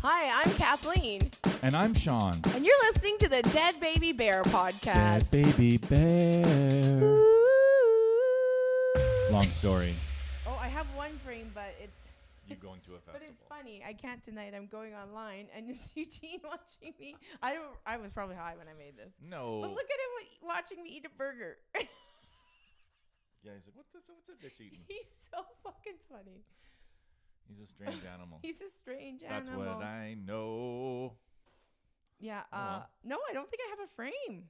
Hi, I'm Kathleen. And I'm Sean. And you're listening to the Dead Baby Bear podcast. Dead Baby Bear. Ooh. Long story. Oh, I have one frame, but it's... You going to a festival. But it's funny. I can't tonight. I'm going online, and it's Eugene watching me. I was probably high when I made this. No. But look at him watching me eat a burger. Yeah, he's like, what's that bitch eating? He's so fucking funny. He's a strange animal. He's a strange That's animal. what I know. Yeah. well. No, I don't think I have a frame.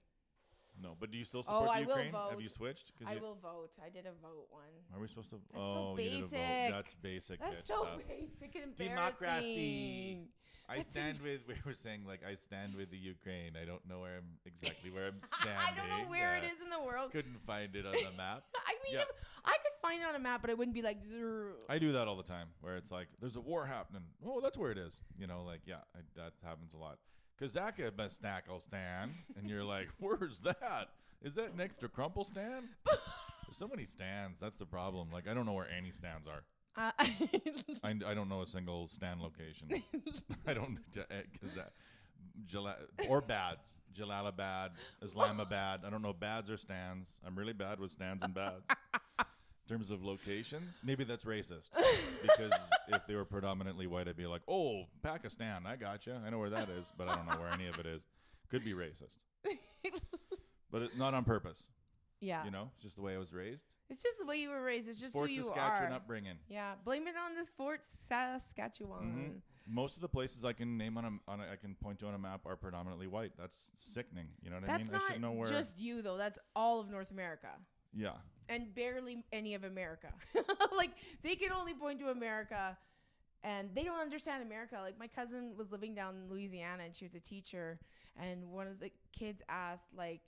No, but do you still support I the will Ukraine? vote. Have you switched? I will vote. I did a vote one. Are we supposed to? That's so you did a vote. basic. That's basic. That's bitch so stuff. basic and embarrassing. Democracy. I That's stand with. We were saying like I stand with the Ukraine. I don't know exactly where I'm standing. I don't know where it is in the world. Couldn't find it on the map. I mean, Yeah. I could find it on a map, but it wouldn't be like. Zrr. I do that all the time, where it's like, there's a war happening. Oh, that's where it is. You know, like, yeah, that happens a lot. Kazaka Snackle stand, and you're like, where's that? Is that next to Crumple stand? There's so many stands. That's the problem. Like, I don't know where any stands are. I don't know a single stand location. I don't, because or bads. Jalalabad, Islamabad. I don't know bads or stands. I'm really bad with stands and bads. In terms of locations, maybe that's racist. Because if they were predominantly white, I'd be like, oh, Pakistan, I gotcha. I know where that is, but I don't know where any of it is. Could be racist. But it's not on purpose. Yeah. You know, it's just the way I was raised. It's just the way you were raised. It's just Fort who you Saskatchewan are. upbringing. Yeah. Blame it on this Fort Saskatchewan. Most of the places I can name I can point to on a map are predominantly white. That's sickening. You know what I mean? That's I should know not where. just you, though. That's all of North America. Yeah. And barely any of America. Like, they can only point to America, and they don't understand America. Like, my cousin was living down in Louisiana, and she was a teacher, and one of the kids asked, like,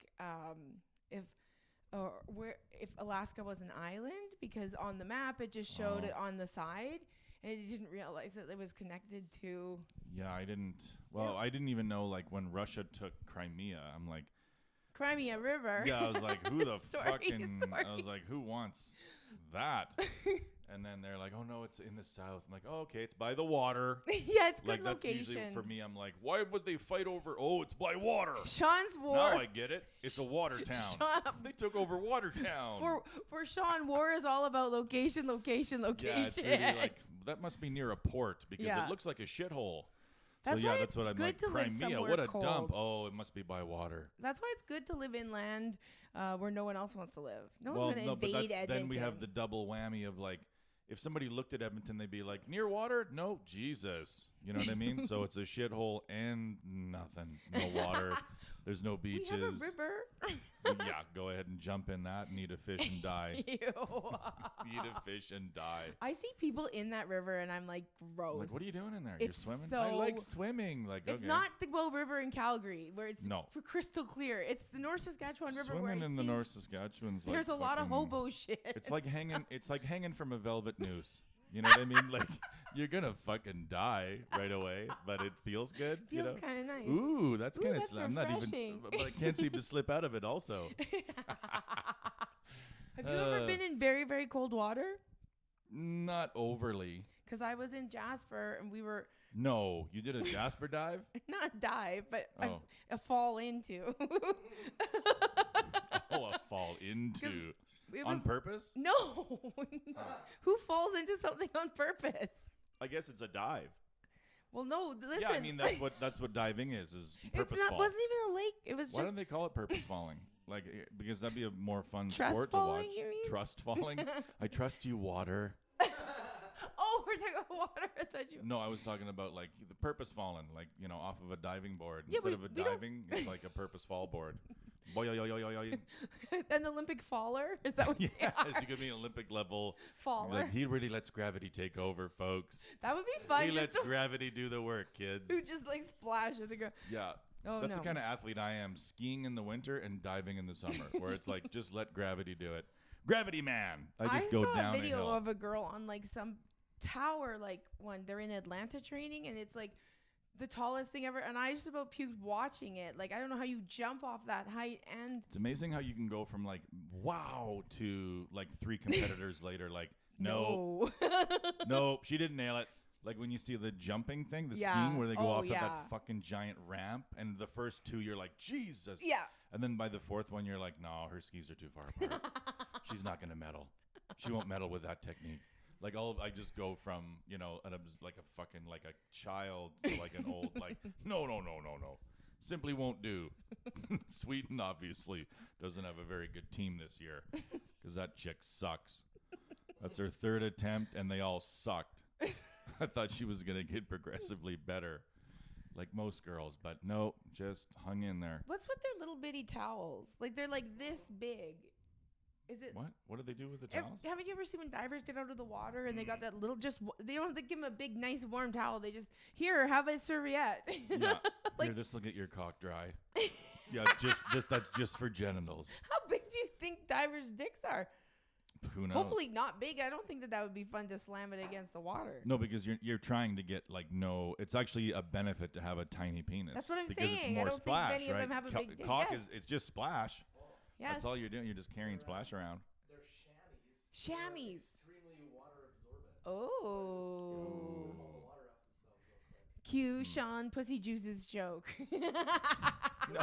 if Alaska was an island, because on the map it just showed it on the side, and it didn't realize that it was connected to. Yeah, I didn't. Well, I didn't even know, like, when Russia took Crimea. I'm like, Crimea River. yeah, I was like, who the Sorry. I was like, who wants that? And then they're like, oh no, it's in the south. I'm like, oh, okay, it's by the water. Yeah, it's good Like, that's location. usually for me. I'm like, why would they fight over? Oh, it's by water. Sean's war. Now I get it. It's a water town. Sean, They took over Watertown. for Sean, war is all about location. Yeah, it's really like, that must be near a port because Yeah. it looks like a shithole. That's So why yeah, it's that's what I'm good like. to live Crimea, somewhere what a cold. dump. Oh, it must be by water. That's why it's good to live inland where no one else wants to live. No Well, one's going to no, but invade Edmonton. then we have the double whammy of like, if somebody looked at Edmonton, they'd be like, near water? No, Jesus. You know what I mean? So it's a shithole and nothing. No water. There's no beaches. We have a river. Yeah, go ahead and jump in that and eat a fish and die. Ew. Eat a fish and die. I see people in that river and I'm like, gross. Like, what are you doing in there? It's You're swimming? so- I like swimming. Like, It's okay. not the Bow River in Calgary where it's No. crystal clear. It's the North Saskatchewan River where Swimming I in the think North Saskatchewan's like there's a lot of fucking- hobo shit. It's like hanging. It's like hanging from a velvet noose. You know what I mean? Like, you're gonna fucking die right away, but it feels good. Feels you know? kind of nice. Ooh, that's kind of. that's I'm not even. refreshing. But I can't seem to slip out of it. Also, Have you ever been in very, very cold water? not overly. Because I was in Jasper and we were No, you did a Jasper dive. not dive, but Oh. a fall into. Oh, a fall into It on was- purpose. No. Who falls into something on purpose? I guess it's a dive. Well, no. Listen. Yeah, I mean that's what diving is purpose it's not. fall. Wasn't even a lake. It was Why just. don't they call it purpose falling? Like, because that'd be a more fun Trust sport falling, to watch. you mean? Trust falling. I trust you, water. Oh, we're talking about water. I thought you. No, I was talking about like the purpose falling, like, you know, off of a diving board. Yeah, Instead of a we don't- diving, it's like a purpose fall board. Boy, yo, yo, yo, yo, yo. An Olympic faller? Is that what they Yes, are? you could be an Olympic level. Faller. Like, he really lets gravity take over, folks. That would be fun. He Just lets to, gravity do the work, kids. who just like splash at the ground. Yeah. Oh, That's no. the kind of athlete I am. Skiing in the winter and diving in the summer, where it's like, just let gravity do it. Gravity man. I just go saw down a video hill. of a girl on like some tower, like when they're in Atlanta training, and it's like the tallest thing ever. And I just about puked watching it. Like, I don't know how you jump off that height. And It's amazing how you can go from like, wow, to like 3 competitors later, like, no, no. nope, she didn't nail it. Like when you see the jumping thing, the Yeah. skiing where they go Oh, off of yeah. that fucking giant ramp, and the first two you're like, Jesus. Yeah. And then by the fourth one you're like, no, her skis are too far apart. She's not gonna medal. She won't medal with that technique. Like I just go from, you know, like a fucking like a child to like an old like no. Simply won't do. Sweden obviously doesn't have a very good team this year because that chick sucks. That's her third attempt and they all sucked. I thought she was going to get progressively better like most girls, but no, just hung in there. What's with their little bitty towels? Like they're like this big. Is it? What do they do with the towels? Haven't you ever seen when divers get out of the water and they got that little they don't have to give them a big, nice, warm towel. They just, here, have a serviette. Yeah. Like, here, just look at your cock dry. Yeah, that's just for genitals. how big do you think divers' dicks are? Who knows? Hopefully not big. I don't think that would be fun to slam it against the water. No, because you're trying to get like it's actually a benefit to have a tiny penis. That's what I'm because saying. It's more I don't splash, think many right? of them have a big dick. Cock Yes. it's just splash. Yes. That's all you're doing. You're just carrying splash around. They're chamois. Chamois. Extremely water absorbent. Oh. Pull the water off themselves real quick. Cue Sean Pussy Juice's joke.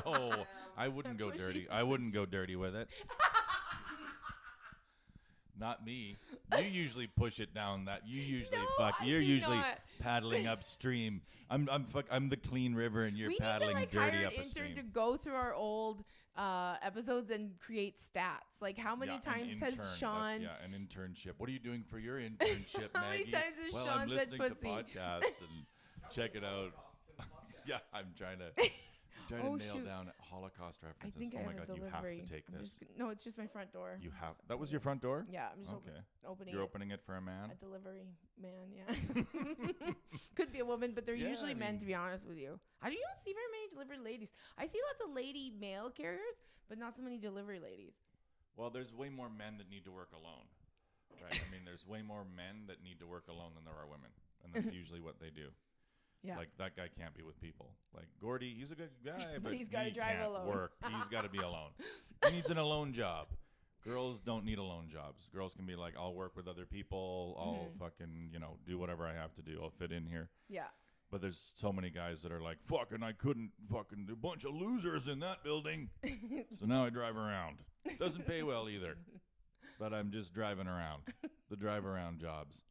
No, I wouldn't go dirty. I wouldn't go dirty with it. Not me. You usually push it down that. You usually No, fuck. I You're do usually not. paddling upstream. I'm the clean river and you're We paddling need to dirty hire up an a intern stream. to go through our old episodes and create stats. Like how many Yeah, an times intern. has That's- Sean? Yeah, an internship. What are you doing for your internship, How many Maggie? times has well, Sean I'm said listening pussy? to podcasts and check it out. Yeah, I'm trying to Oh, nail shoot. down Holocaust I references. think oh I my have god, a delivery. you have to take I'm this. no, it's just my front door. You have. Just That was opening your front door? it. Yeah, I'm just Okay. opening You're it. opening it for a man? A delivery man, yeah. Could be a woman, but they're Yeah, usually I men, mean- to be honest with you. I don't see very many delivery ladies. I see lots of lady mail carriers, but not so many delivery ladies. Well, there's way more men that need to work alone. Right? I mean, there's way more men that need to work alone than there are women. And that's usually what they do. Yeah. Like, that guy can't be with people. Like, Gordy, he's a good guy, but he's gotta he drive can't alone. work. He's got to be alone. He needs an alone job. Girls don't need alone jobs. Girls can be like, I'll work with other people. I'll fucking, do whatever I have to do. I'll fit in here. Yeah. But there's so many guys that are like, fucking, I couldn't fucking, a bunch of losers in that building. So now I drive around. Doesn't pay well either. But I'm just driving around. The drive around jobs.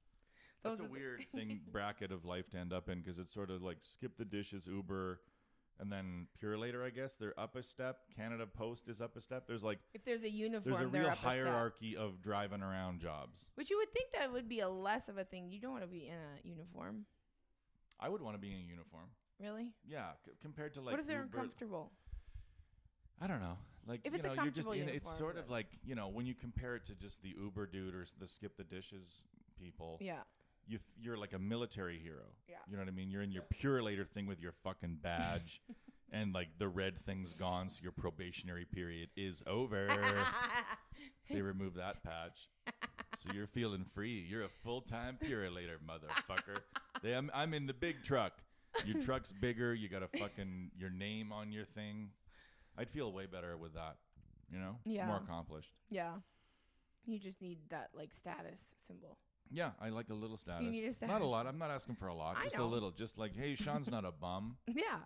That's a weird bracket of life to end up in because it's sort of like skip the dishes, Uber, and then Pure Later, I guess. They're up a step. Canada Post is up a step. There's like If there's a uniform, there's a they're real up a step. hierarchy of driving around jobs. Which you would think that would be a less of a thing. You don't want to be in a uniform. I would want to be in a uniform. Really? Yeah, compared to like what if they're Uber, uncomfortable? I don't know. Like, If it's a you're just comfortable it's uniform, sort of then- like, when you compare it to just the Uber dude or the skip the dishes people. Yeah. You're like a military hero. Yeah. You know what I mean? You're in your Pure Later thing with your fucking badge and like the red thing's gone, so your probationary period is over. They remove that patch. So you're feeling free. You're a full-time Pure Later motherfucker. I'm in the big truck. Your truck's bigger. You got a fucking your name on your thing. I'd feel way better with that. Yeah. More accomplished. Yeah. You just need that like status symbol. Yeah, I like a little status. need a Not a status. lot. I'm not asking for a lot. I Just know. a little. Just like, hey, Sean's not a bum. Yeah.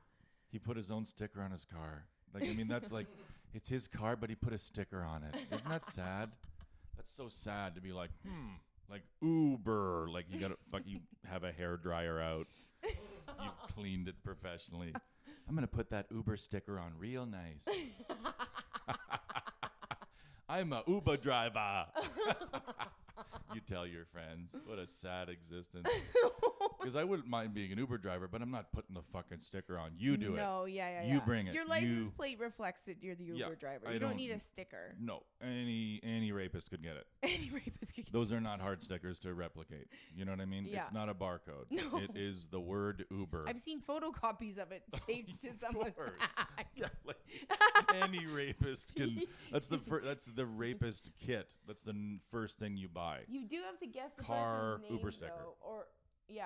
He put his own sticker on his car. Like, I mean, that's like, it's his car, but he put a sticker on it. Isn't that sad? That's so sad to be like, like Uber. Like, you have a hair dryer out. You've cleaned it professionally. I'm going to put that Uber sticker on real nice. I'm a Uber driver. You tell your friends. What a sad existence. Because I wouldn't mind being an Uber driver, but I'm not putting the fucking sticker on. You do it. No, yeah. You bring it. Your license You- plate reflects that you're the Uber Yeah, driver. I You don't don't- need a sticker. No, any rapist could get it. Any rapist could get Those are not hard stickers to replicate. You know what I mean? Yeah. It's not a barcode. No. It is the word Uber. I've seen photocopies of it taped to Of someone's course. back. Yeah, like any rapist can. That's the rapist kit. That's the first thing you buy. You do have to guess the Car, person's name, Uber sticker. though,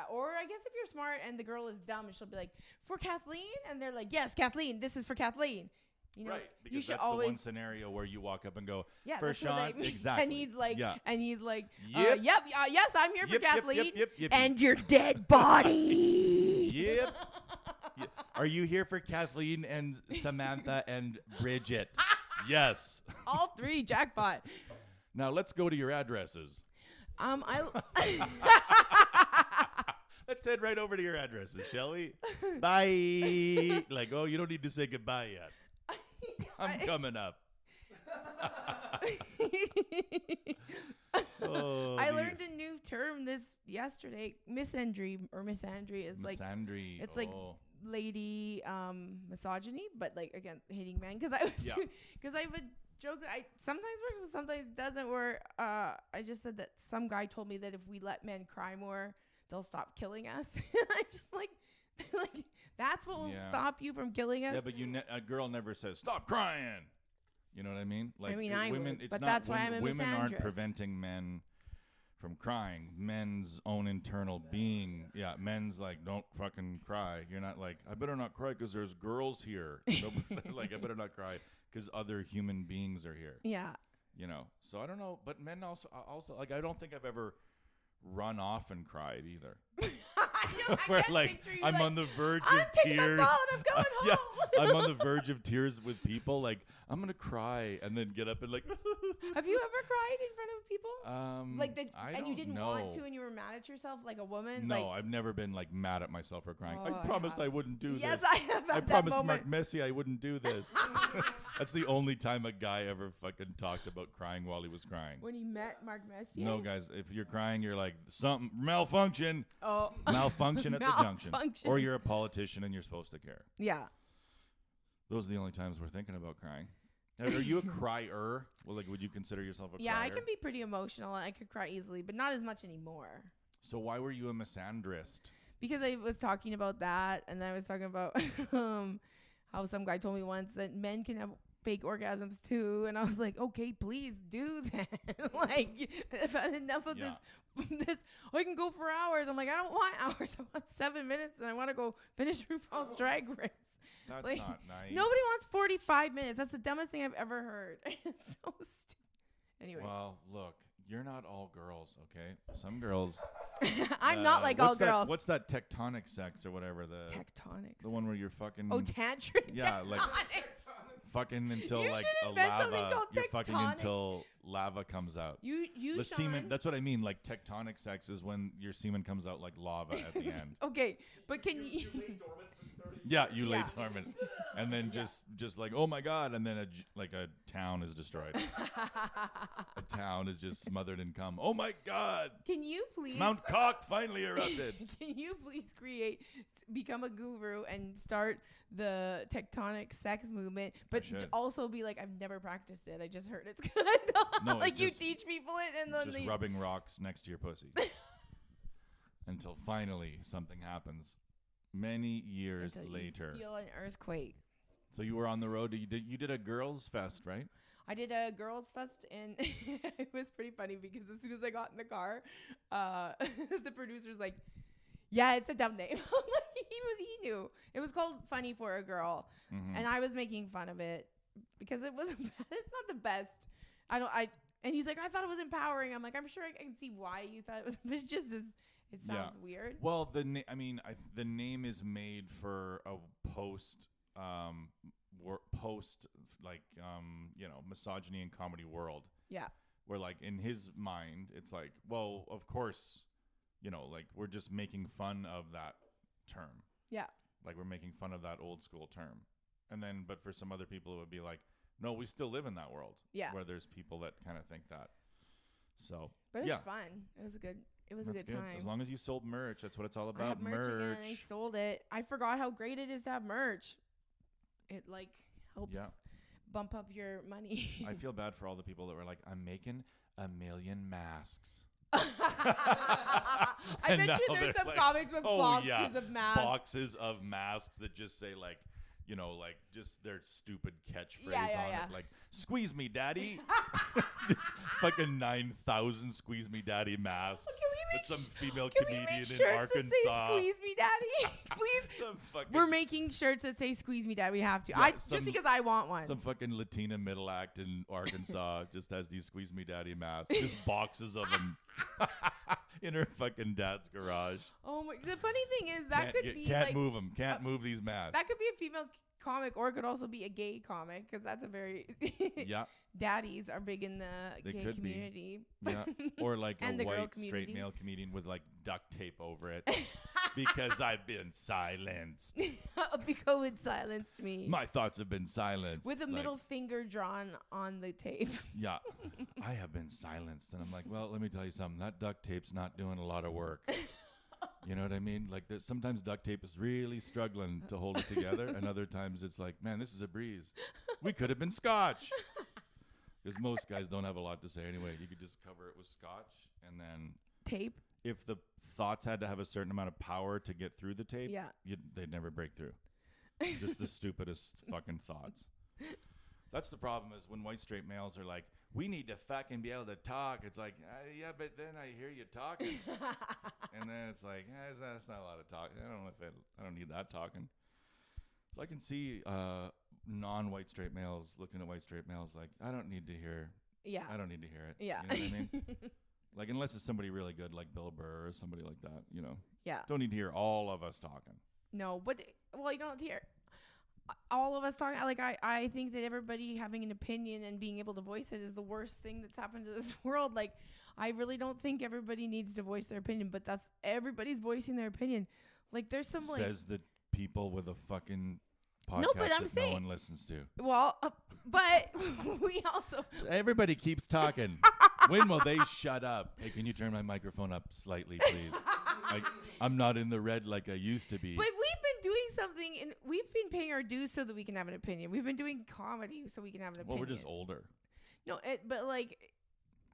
or I guess if you're smart and the girl is dumb, she'll be like, "For Kathleen," and they're like, "Yes, Kathleen. This is for Kathleen." You know, right, you because should that's the one always. scenario where you walk up and go, Yeah, for that's what I Sean, mean. exactly. And he's like, Yeah. Yep, yes, I'm here for Kathleen and your dead body. Yep. Are you here for Kathleen and Samantha and Bridget? Yes. All three, jackpot. Now let's go to your addresses. I. Let's head right over to your addresses, shall we? Bye. Like, oh, you don't need to say goodbye yet. I'm coming up. Oh, I learned a new term yesterday. Misandry is like misandry. it's like lady misogyny, but like again hating men. Because I have a joke that I sometimes works, but sometimes doesn't. Where I just said that some guy told me that if we let men cry more, they'll stop killing us. I'm just like that's what will stop you from killing us. Yeah, but a girl never says stop crying. You know what I mean? Like, I mean, women. would, It's but not that's why I'm a women aren't misandrist. preventing men from crying. Men's own internal being. Yeah, men's like, don't fucking cry. You're not like, I better not cry because there's girls here. Like, I better not cry because other human beings are here. Yeah. You know. So I don't know, but men also like, I don't think I've ever run off and cried either. Where like I'm on the verge of tears. I'm going home. Yeah, I'm on the verge of tears with people. Like I'm gonna cry and then get up and like. Have you ever cried in front of people? I you didn't don't want know. to, and you were mad at yourself like a woman. No, like, I've never been like mad at myself for crying. Oh, I promised I wouldn't do yes, this. I have. I Had promised that moment. Mark Messi I wouldn't do this. That's the only time a guy ever fucking talked about crying while he was crying. When he met Mark Messier. No, guys, if you're crying, you're like something malfunction. Oh. Malfunction at the junction. Malfunction. Or you're a politician and you're supposed to care. Yeah. Those are the only times we're thinking about crying. Are you a crier? Well, like, would you consider yourself a crier? Yeah, I can be pretty emotional and I could cry easily, but not as much anymore. So why were you a misandrist? Because I was talking about that, and I was talking about how some guy told me once that men can have fake orgasms too, and I was like, okay, please do that. Like, I've had enough of this. I can go for hours. I'm like, I don't want hours. I want 7 minutes, and I want to go finish RuPaul's Drag Race. That's like, not nice. Nobody wants 45 minutes. That's the dumbest thing I've ever heard. It's so stupid. Anyway. Well, look, you're not all girls, okay? Some girls. I'm not like all girls. What's that tectonic sex or whatever? Tectonic. The one where you're fucking. Oh, tantric. Yeah, tectonics. like fucking until You like should a invent something lava. called You're fucking tectonic. until lava comes out. You The Sean. semen. That's what I mean. Like tectonic sex is when your semen comes out like lava at the end. Okay, but can you? Yeah, you lay Yeah. dormant, and then just like, oh my god, and then a town is destroyed. A town is just smothered in cum. Oh my god, Can you please? Mount Cock finally erupted. Can you please become a guru and start the tectonic sex movement, but should. also be like, I've never practiced it. I just heard it's good. No, like it's you just- teach people it, and then Just rubbing rocks next to your pussy until finally something happens. Many years until later. you feel an earthquake. So you were on the road. You did a girls' fest, right? I did a girls' fest, and it was pretty funny because as soon as I got in the car, the producer's like, "Yeah, it's a dumb name." he knew it was called "Funny for a Girl," and I was making fun of it because it wasn't. It's not the best. And he's like, "I thought it was empowering." I'm like, "I'm sure I can see why you thought it was." But it's just it sounds weird. Well, the name is made for a post misogyny and comedy world. Yeah. Where like in his mind, it's like, well, of course, like we're just making fun of that term. Yeah. Like we're making fun of that old school term. And then, but for some other people, it would be like, no, we still live in that world. Yeah. Where there's people that kind of think that. So. But it was fun. It was a good time. As long as you sold merch, that's what it's all I about. had merch again. I sold it. I forgot how great it is to have merch. It like helps bump up your money. I feel bad for all the people that were like, I'm making 1 million masks. I And bet you now there's they're some like, comics with boxes of masks. Boxes of masks that just say like, like just their stupid catchphrase on yeah. it. Like, squeeze me, daddy. Just fucking 9,000 Squeeze Me Daddy masks. Can we With make some female Can we comedian make in shirts that say Arkansas. "Squeeze Me, Daddy"? Please. Some fucking, We're making shirts that say "Squeeze Me, Daddy." We have to. Yeah, Just because I want one. some fucking Latina middle act in Arkansas just has these Squeeze Me Daddy masks. Just boxes of them in her fucking dad's garage. Oh my! The funny thing is that could be can't like move them. Can't move these masks. that could be a female comic, or it could also be a gay comic, because that's a very Yeah, daddies are big in the They gay could be. community. yeah. Or like And a the girl white straight community. male comedian with like duct tape over it because I've been silenced. Because it silenced me. My thoughts have been silenced. With a Like, middle finger drawn on the tape. Yeah, I have been silenced, and I'm like, well, let me tell you something. That duct tape's not doing a lot of work. You know what I mean? Like, sometimes duct tape is really struggling to hold it together, and other times it's like, man, this is a breeze. We could have been Scotch. Because most guys don't have a lot to say anyway. You could just cover it with Scotch, and then Tape? if the thoughts had to have a certain amount of power to get through the tape, Yeah. they'd never break through. Just the stupidest fucking thoughts. That's the problem, is when white straight males are like, we need to fucking be able to talk. It's like, yeah, but then I hear you talking. And then it's like, that's not a lot of talking. I don't need that talking. So I can see non-white straight males looking at white straight males like, I don't need to hear Yeah. I don't need to hear it. Yeah. You know what I mean? Like, unless it's somebody really good like Bill Burr or somebody like that, you know. Yeah. Don't need to hear all of us talking. No, but well, you don't hear all of us talking. Like I think that everybody having an opinion and being able to voice it is the worst thing that's happened to this world. Like, I really don't think everybody needs to voice their opinion, but that's everybody's voicing their opinion. Like, there's some like Says the people with a fucking podcast No, but I'm that saying- no one listens to. well, but we also Everybody keeps talking. When will they shut up? Hey, can you turn my microphone up slightly, please? I'm not in the red like I used to be. But we've been doing something, and we've been paying our dues so that we can have an opinion. We've been doing comedy so we can have an Well, opinion. we're just older. No, but like,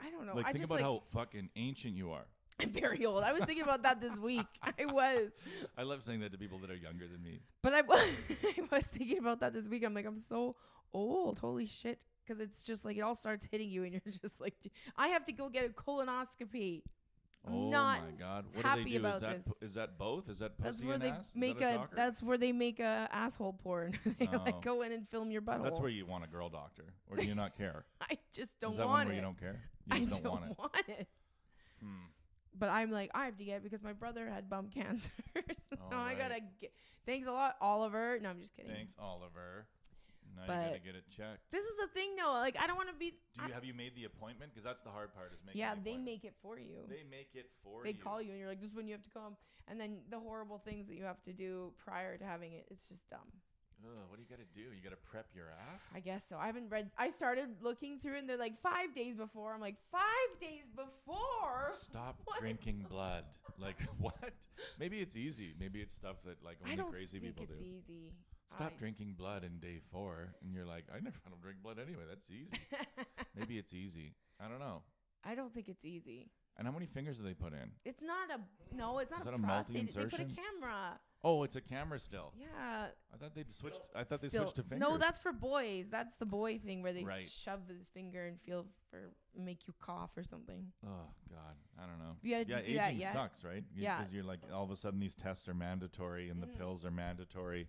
I don't know. Like, I think just about like, how fucking ancient you are. I'm very old. I was thinking about that this week. I was. I love saying that to people that are younger than me. But I was, I was thinking about that this week. I'm like, I'm so old. Holy shit. Because it's just like, it all starts hitting you, and you're just like, I have to go get a colonoscopy. I'm not my God! What happy do they do? about Is that this. Is that both? Is that That's pussy where and they ass? Is make that a. shocker? That's where they make a asshole porn. They Oh. like go in and film your butthole. That's where you want a girl doctor, or do you not care? I just don't Is that want one where it. you don't care? I You just don't want it. want it. Hmm. But I'm like, I have to get it because my brother had bum cancer. So All now I right. gotta get. Thanks a lot, Oliver. No, I'm just kidding. Thanks, Oliver. Now you But gotta get it checked. This is the thing, though. Like, I don't want to be. Have you made the appointment? Because that's the hard part, is making. Yeah, the they appointment. make it for you. They make it for They you. call you and you're like, this is when you have to come. And then the horrible things that you have to do prior to having it, it's just dumb. Ugh, what do you gotta do? You gotta prep your ass. I guess so. I haven't read. I started looking through and they're like 5 days before. I'm like, 5 days before? Stop What? drinking blood. Like, what? Maybe it's easy. Maybe it's stuff that like I only don't crazy think people it's do. easy. Stop drinking blood in day 4, and you're like, I don't drink blood anyway. That's easy. Maybe it's easy. I don't know. I don't think it's easy. And how many fingers do they put in? It's not a. No, it's not Is a that a prostate. They put a multi-insertion? camera. Oh, it's a camera still. Yeah. I thought they switched. I thought they Still- switched to fingers. No, that's for boys. That's the boy thing where they Right. shove his finger and make you cough or something. Oh God, I don't know. You had Yeah, to do that aging yet? sucks, right? Yeah. Because you're like, all of a sudden these tests are mandatory and the Mhm. pills are mandatory.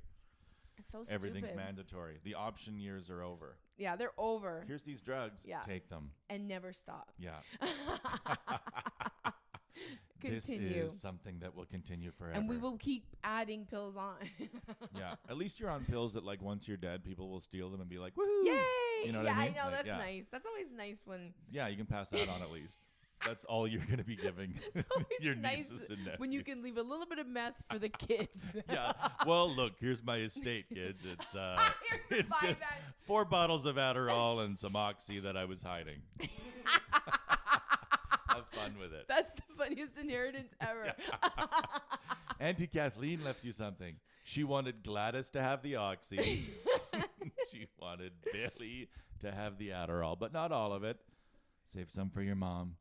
It's so stupid. Everything's mandatory. The option years are over. Yeah, they're over Here's these drugs. Yeah. Take them. and never stop. Yeah. Continue. This is something that will continue forever. And we will keep adding pills on. Yeah. At least you're on pills that, like, once you're dead, people will steal them and be like, woohoo. Yay! You know what yeah, I mean? know. Like, That's yeah. nice. That's always nice when Yeah, you can pass that on at least. That's all you're going to be giving always your nice nieces and nephews. when you can leave a little bit of meth for the kids. Yeah. Well, look, here's my estate, kids. It's Here's it's the just 5 4 bottles of Adderall and some Oxy that I was hiding. Have fun with it. That's the funniest inheritance ever. Auntie Kathleen left you something. She wanted Gladys to have the Oxy. She wanted Billy to have the Adderall, but not all of it. Save some for your mom.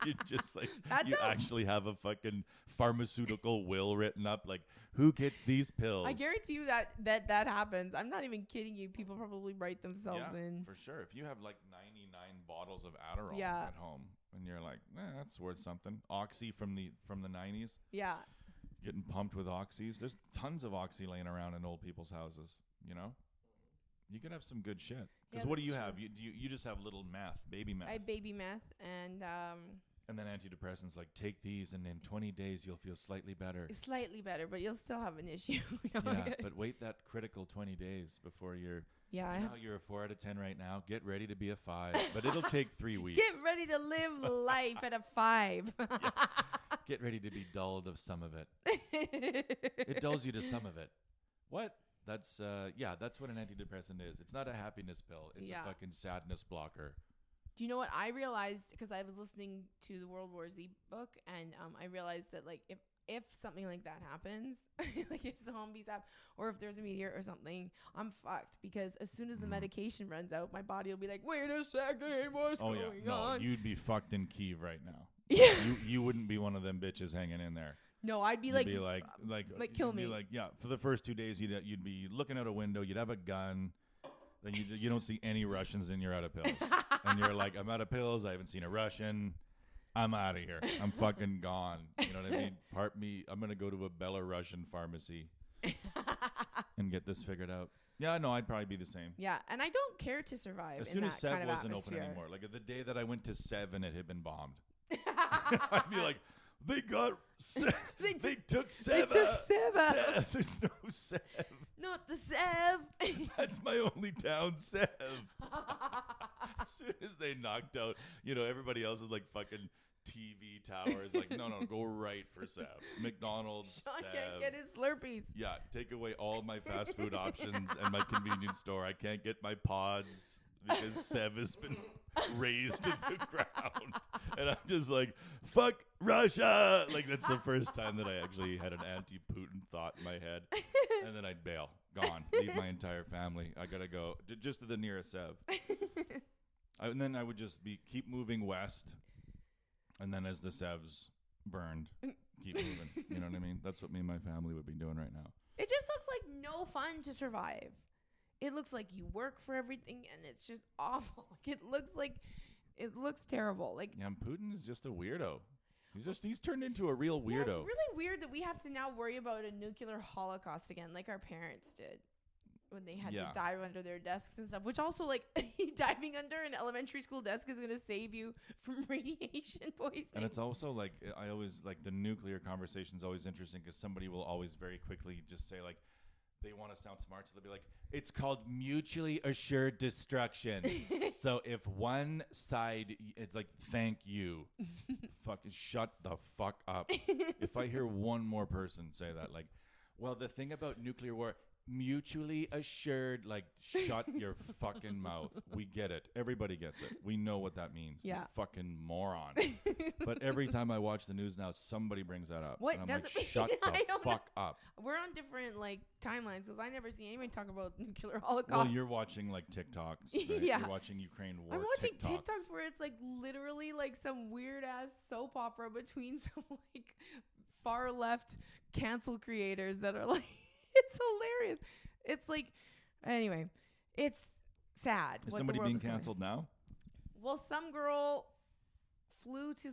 You just like That's you how- actually have a fucking pharmaceutical will written up. Like, who gets these pills? I guarantee you that happens. I'm not even kidding you. People probably write themselves in. for sure. If you have like 99 bottles of Adderall Yeah. at home, and you're like, that's worth something. Oxy from the 90s, Yeah. getting pumped with oxys. There's tons of oxy laying around in old people's houses. You know, you can have some good shit. Because Yeah, what do that's you true. have? You just have little meth, baby meth. I have baby meth and And then antidepressants, like, take these and in 20 days you'll feel slightly better. it's slightly better, but you'll still have an issue. Yeah, but wait that critical 20 days before you're, yeah, I you have. know, you're a 4 out of 10 right now. Get ready to be a 5, but it'll take 3 weeks. Get ready to live life at a 5. Get ready to be dulled of some of it. It dulls you to some of it. What? That's that's what an antidepressant is. It's not a happiness pill. It's Yeah. a fucking sadness blocker. Do you know what I realized? Because I was listening to the World War Z book, and I realized that like if something like that happens, like if zombies happen, or if there's a meteor or something, I'm fucked. Because as soon as the medication runs out, my body will be like, wait a second, what's Oh going yeah, no, on? you'd be fucked in Kiev right now. Yeah. You wouldn't be one of them bitches hanging in there. No, I'd be You'd like, be like kill you'd be me. like, yeah, for the first 2 days you'd be looking out a window. You'd have a gun. Then you don't see any Russians, and you're out of pills. And you're like, I'm out of pills. I haven't seen a Russian. I'm out of here. I'm fucking gone. You know what I mean? I'm gonna go to a Belarusian pharmacy and get this figured out. Yeah, no, I'd probably be the same. yeah, and I don't care to survive As in soon as that Sev kind of wasn't atmosphere. open anymore, like the day that I went to Sev and it had been bombed, I'd be like, they got they took Sev. They took Sev out. Sev. There's no Sev. Not the Sev. That's my only town, Sev. As soon as they knocked out, everybody else is like fucking TV towers. Like, no, go right for Sev. McDonald's, Sean Sev. can't get his Slurpees. Yeah, take away all my fast food options and my convenience store. I can't get my pods because Sev has been razed to the ground. And I'm just like, fuck Russia. Like, that's the first time that I actually had an anti-Putin thought in my head. And then I'd bail. Gone. Leave my entire family. I gotta go just to the nearest Sev. And then I would just keep moving west. And then as the Sevs burned, keep moving. You know what I mean? That's what me and my family would be doing right now. It just looks like no fun to survive. It looks like you work for everything, and it's just awful. It looks terrible. Like, Yeah, and Putin is just a weirdo. He's turned into a real yeah, weirdo. it's really weird that we have to now worry about a nuclear holocaust again, like our parents did when they had Yeah. to dive under their desks and stuff. Which also, like, diving under an elementary school desk is going to save you from radiation poisoning. And it's also like, I always like the nuclear conversation is always interesting because somebody will always very quickly just say like, they want to sound smart, so they'll be like, it's called mutually assured destruction. So if one side, it's like, thank you. Fucking shut the fuck up. If I hear one more person say that, like, well, the thing about nuclear war, mutually assured, like, shut your fucking mouth. We get it. Everybody gets it. We know what that means. Yeah. You fucking moron. But every time I watch the news now, somebody brings that up. What And I'm does like, it mean? shut I the don't know. fuck up. We're on different, like, timelines because I never see anybody talk about nuclear holocaust. Well, you're watching like TikToks. Right? Yeah. You're watching Ukraine war. I'm watching TikToks. TikToks where it's like literally like some weird ass soap opera between some like far left cancel creators that are like, it's hilarious. It's like, anyway, it's sad. Is what the somebody world being is going. canceled now? Well, some girl flew to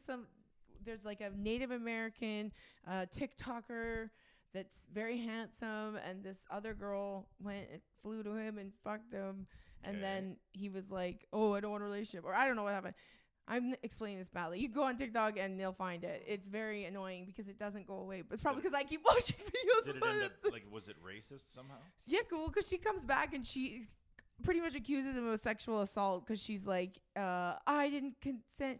there's like a Native American TikToker that's very handsome, and this other girl went and flew to him and fucked him, and Okay. then he was like, oh, I don't want a relationship, or I don't know what happened. I'm explaining this badly. You go on TikTok and they'll find it. It's very annoying because it doesn't go away, but it's probably because I keep watching videos Did it about end it. up, like, was it racist somehow? Yeah, cool. Because she comes back and she pretty much accuses him of sexual assault because she's like, I didn't consent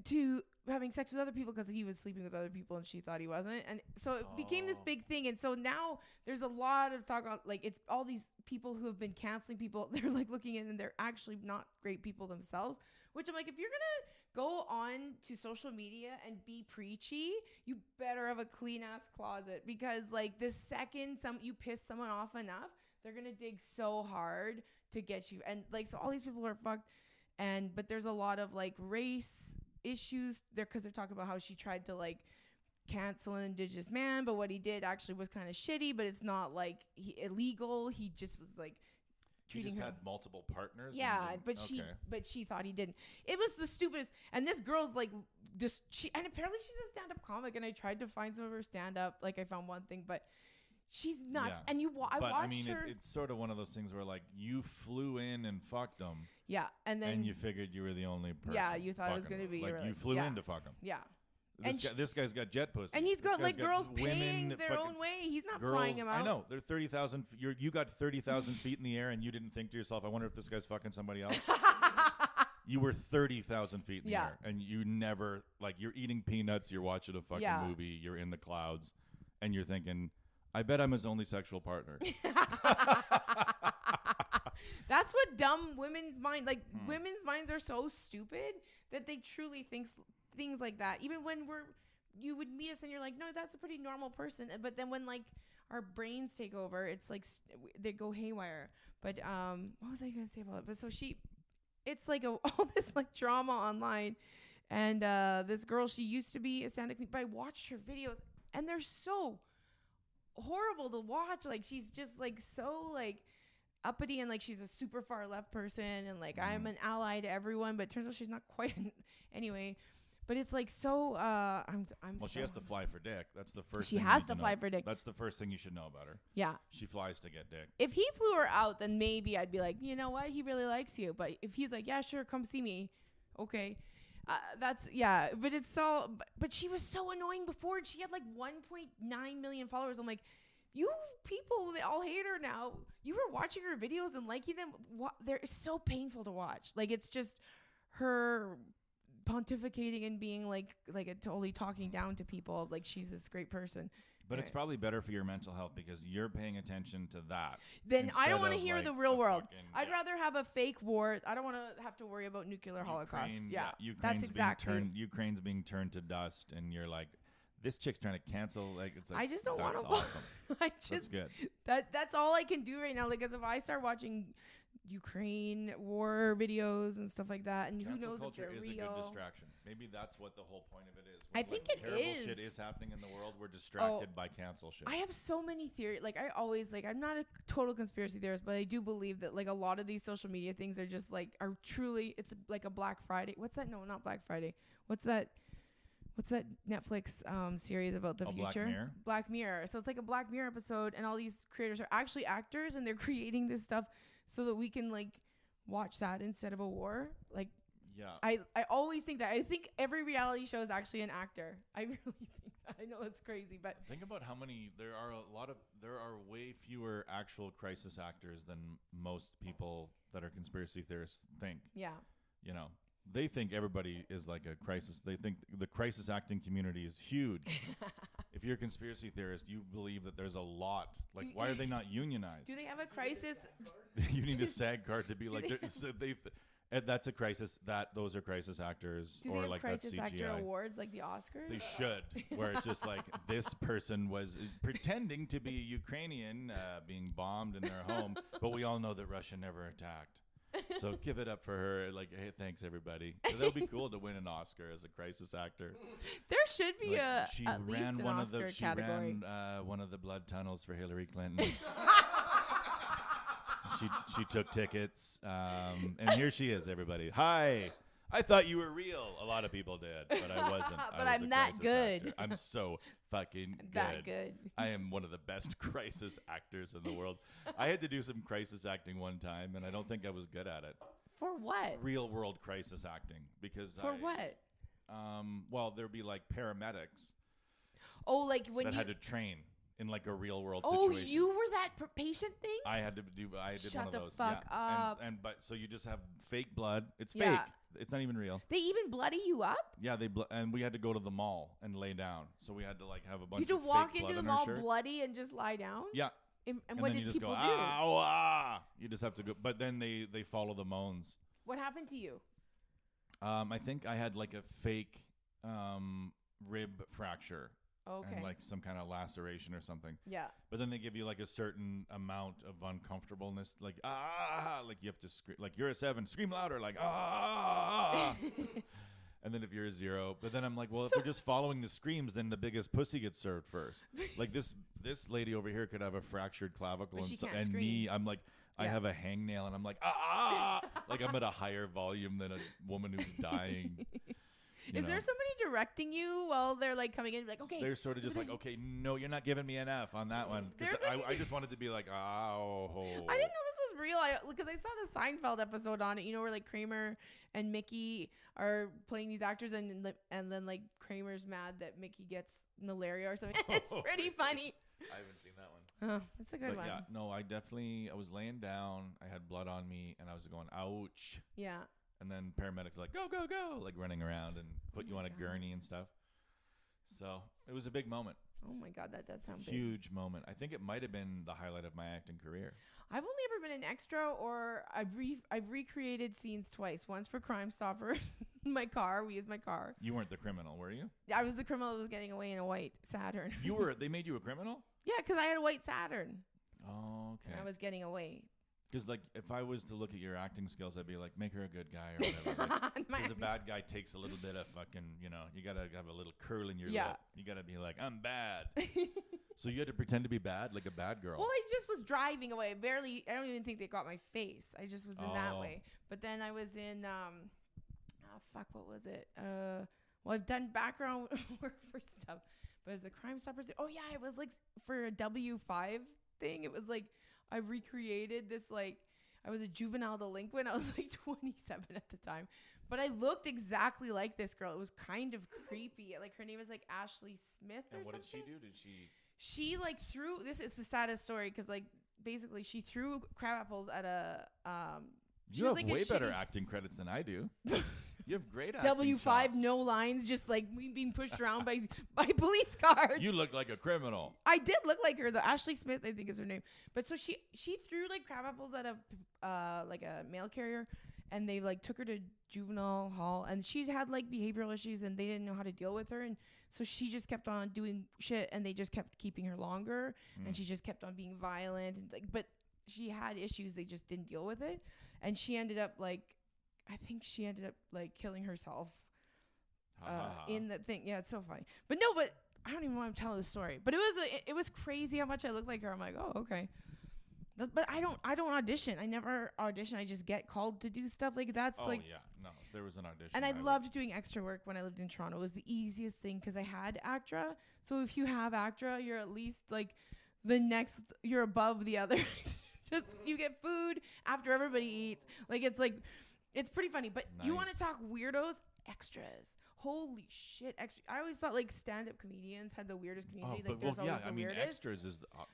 to having sex with other people because he was sleeping with other people and she thought he wasn't. And so it became this Oh. big thing. And so now there's a lot of talk about, like, it's all these people who have been canceling people. They're like looking in and they're actually not great people themselves, which I'm like, if you're going to go on to social media and be preachy, you better have a clean ass closet, because like the second you piss someone off enough, they're gonna dig so hard to get you. And like, so all these people are fucked, but there's a lot of like race issues there because they're talking about how she tried to like cancel an Indigenous man, but what he did actually was kind of shitty, but it's not like illegal. He just was like He treating just her. had multiple partners. Yeah, and but she thought he didn't. It was the stupidest. And this girl's like this. And apparently she's a stand-up comic. And I tried to find some of her stand-up. Like I found one thing, but she's nuts. Yeah. And I watched I mean, her. it's sort of one of those things where like you flew in and fucked them, Yeah, and then you figured you were the only person. yeah, you thought it was fucking gonna be them. your, you flew yeah. in to fuck him. Yeah. And This guy's got jet pussy. And he's This got guy's like girls paying women their fucking own way. He's not girls. flying him out. I know they're 30,000. You got 30,000 feet in the air, and you didn't think to yourself, "I wonder if this guy's fucking somebody else." You were 30,000 feet in the Yeah. air, and you never like you're eating peanuts. You're watching a fucking Yeah. movie. You're in the clouds, and you're thinking, "I bet I'm his only sexual partner." That's what dumb women's mind, like women's minds are so stupid that they truly think things like that. Even when you would meet us and you're like, no, that's a pretty normal person. But then when like our brains take over, it's like they go haywire. But what was I gonna say about it? But so it's like all this like drama online, and this girl, she used to be a stand-up comedian, but I watched her videos and they're so horrible to watch. Like she's just like so like uppity and like she's a super far left person and like I'm an ally to everyone, but it turns out she's not quite anyway. But it's like so I'm Well, she has to fly for dick. That's the first She thing has you to need fly know. for dick. That's the first thing you should know about her. Yeah. She flies to get dick. If he flew her out, then maybe I'd be like, you know what? He really likes you. But if he's like, yeah, sure, come see me. Okay. That's, yeah. But it's all, but she was so annoying before. And she had like 1.9 million followers. I'm like, you people, they all hate her now. You were watching her videos and liking them. They're so painful to watch. Like, it's just her pontificating and being like a totally talking down to people. Like, she's this great person. But it's probably better for your mental health because you're paying attention to that. Then I don't instead want to of, hear like, the real world. I'd yeah. rather have a fake war. I don't want to have to worry about nuclear holocaust. Yeah, Ukraine's that's exactly. Ukraine's being turned to dust, and you're like, this chick's trying to cancel. Like, it's like I just don't want that's to. awesome. That's good. That's all I can do right now. Like, because if I start watching Ukraine war videos and stuff like that, and Cancel who knows if culture they're is real. a good distraction. Maybe that's what the whole point of it is. I When, think like, it terrible is. shit is happening in the world. We're distracted by cancel shit. I have so many theories. Like, I always, like, I'm not a total conspiracy theorist, but I do believe that, like, a lot of these social media things are just, like, are truly, it's like a Black Friday. What's that? No, not Black Friday. What's that Netflix series about the future? Black Mirror? Black Mirror. So it's like a Black Mirror episode, and all these creators are actually actors, and they're creating this stuff so that we can, like, watch that instead of a war. Like, Yeah. I always think that. I think every reality show is actually an actor. I really think that. I know it's crazy, but Think about how many there are way fewer actual crisis actors than most people that are conspiracy theorists think. yeah. You know, they think everybody is like a crisis. They think the crisis acting community is huge. If you're a conspiracy theorist, you believe that there's a lot. Like, why are they not unionized? Do they have a crisis? You need a SAG card to be like. That's a crisis. Those are crisis actors, Do or they have like crisis that's CGI. actor awards like the Oscars? They should, where it's just like this person was pretending to be Ukrainian, being bombed in their home, but we all know that Russia never attacked. So give it up for her. Like, hey, thanks everybody. So that would be cool to win an Oscar as a crisis actor. There should be Like, she at least ran an one Oscar of the category. one of the blood tunnels for Hillary Clinton. She took tickets, and here she is, everybody. Hi. I thought you were real. A lot of people did, but I wasn't. But I was I'm a that crisis good. actor. I'm so fucking good. That good. I am one of the best crisis actors in the world. I had to do some crisis acting one time, and I don't think I was good at it. For what? Real world crisis acting, because For what? Well, there'd be like paramedics Oh, like when that you. had to train in like a real world Oh, situation. you were that patient thing? I did Shut one of the those. fuck yeah. up. But so you just have fake blood. It's Yeah. fake. It's not even real. They even bloody you up? Yeah, and we had to go to the mall and lay down. So we had to like have a bunch You of had to walk fake into blood the on our mall shirts. bloody and just lie down? Yeah. And what then did you just people go, do? You just have to go. But then they follow the moans. What happened to you? I think I had like a fake rib fracture. Okay. And like some kind of laceration or something. Yeah. But then they give you like a certain amount of uncomfortableness, like like you have to scream, like you're a 7, scream louder, like And then if you're a 0, but then I'm like, well, if we're just following the screams, then the biggest pussy gets served first. Like this lady over here could have a fractured clavicle, But and, she so, can't and scream. me, I'm like, I Yeah. have a hangnail, and I'm like, like I'm at a higher volume than a woman who's dying. Is there somebody directing you while they're like coming in? Like, okay. They're sort of just like, okay, no, you're not giving me an F on that one. Because I just wanted to be like, oh. I didn't know this was real. Because I saw the Seinfeld episode on it. You know where like Kramer and Mickey are playing these actors, and then like Kramer's mad that Mickey gets malaria or something. It's pretty funny. I haven't seen that one. Oh, that's a good one. Yeah, no, I was laying down. I had blood on me, and I was going, ouch. Yeah. And then paramedics were like, go, go, go, like running around and put you on a gurney and stuff. So it was a big moment. Oh my God, that does sound big. Huge moment. I think it might have been the highlight of my acting career. I've only ever been an extra, or I've recreated scenes twice. Once for Crime Stoppers, my car. We used my car. You weren't the criminal, were you? I was the criminal that was getting away in a white Saturn. They made you a criminal? Yeah, because I had a white Saturn. Oh, okay. And I was getting away. Because, like, if I was to look at your acting skills, I'd be like, make her a good guy or whatever. Because a bad guy takes a little bit of fucking, you got to have a little curl in your lip. You got to be like, I'm bad. So you had to pretend to be bad, like a bad girl. Well, I just was driving away. I don't even think they got my face. I just was in that way. But then I was in, what was it? Well, I've done background work for stuff. But it was the Crime Stoppers. Oh, yeah, it was like for a W5 thing. It was like, I recreated this, like, I was a juvenile delinquent. I was like 27 at the time. But I looked exactly like this girl. It was kind of creepy. Like, her name was like Ashley Smith or something. And what did she do? She like threw, this is the saddest story, because like basically she threw crab apples at a, you have like way better acting credits than I do. You have great acting W5, chops. no lines, just like me being pushed around by police cars. You look like a criminal. I did look like her, though. Ashley Smith, I think is her name. But so she threw like crab apples at a like a mail carrier, and they like took her to juvenile hall, and she had like behavioral issues, and they didn't know how to deal with her, and so she just kept on doing shit, and they just kept keeping her longer, and she just kept on being violent, and like, but she had issues, they just didn't deal with it, and she ended up like, I think she ended up like killing herself in the thing. Yeah, it's so funny. But I don't even want to tell the story. But it was crazy how much I looked like her. I'm like, oh, okay. But I don't audition. I never audition. I just get called to do stuff like that's like. Oh yeah, no, there was an audition. And I loved doing extra work when I lived in Toronto. It was the easiest thing because I had ACTRA. So if you have ACTRA, you're at least like you're above the other. Just you get food after everybody eats. Like it's pretty funny. But you want to talk weirdos? Extras. Holy shit! I always thought like stand-up comedians had the weirdest community. Like there's always the weirdest. Extras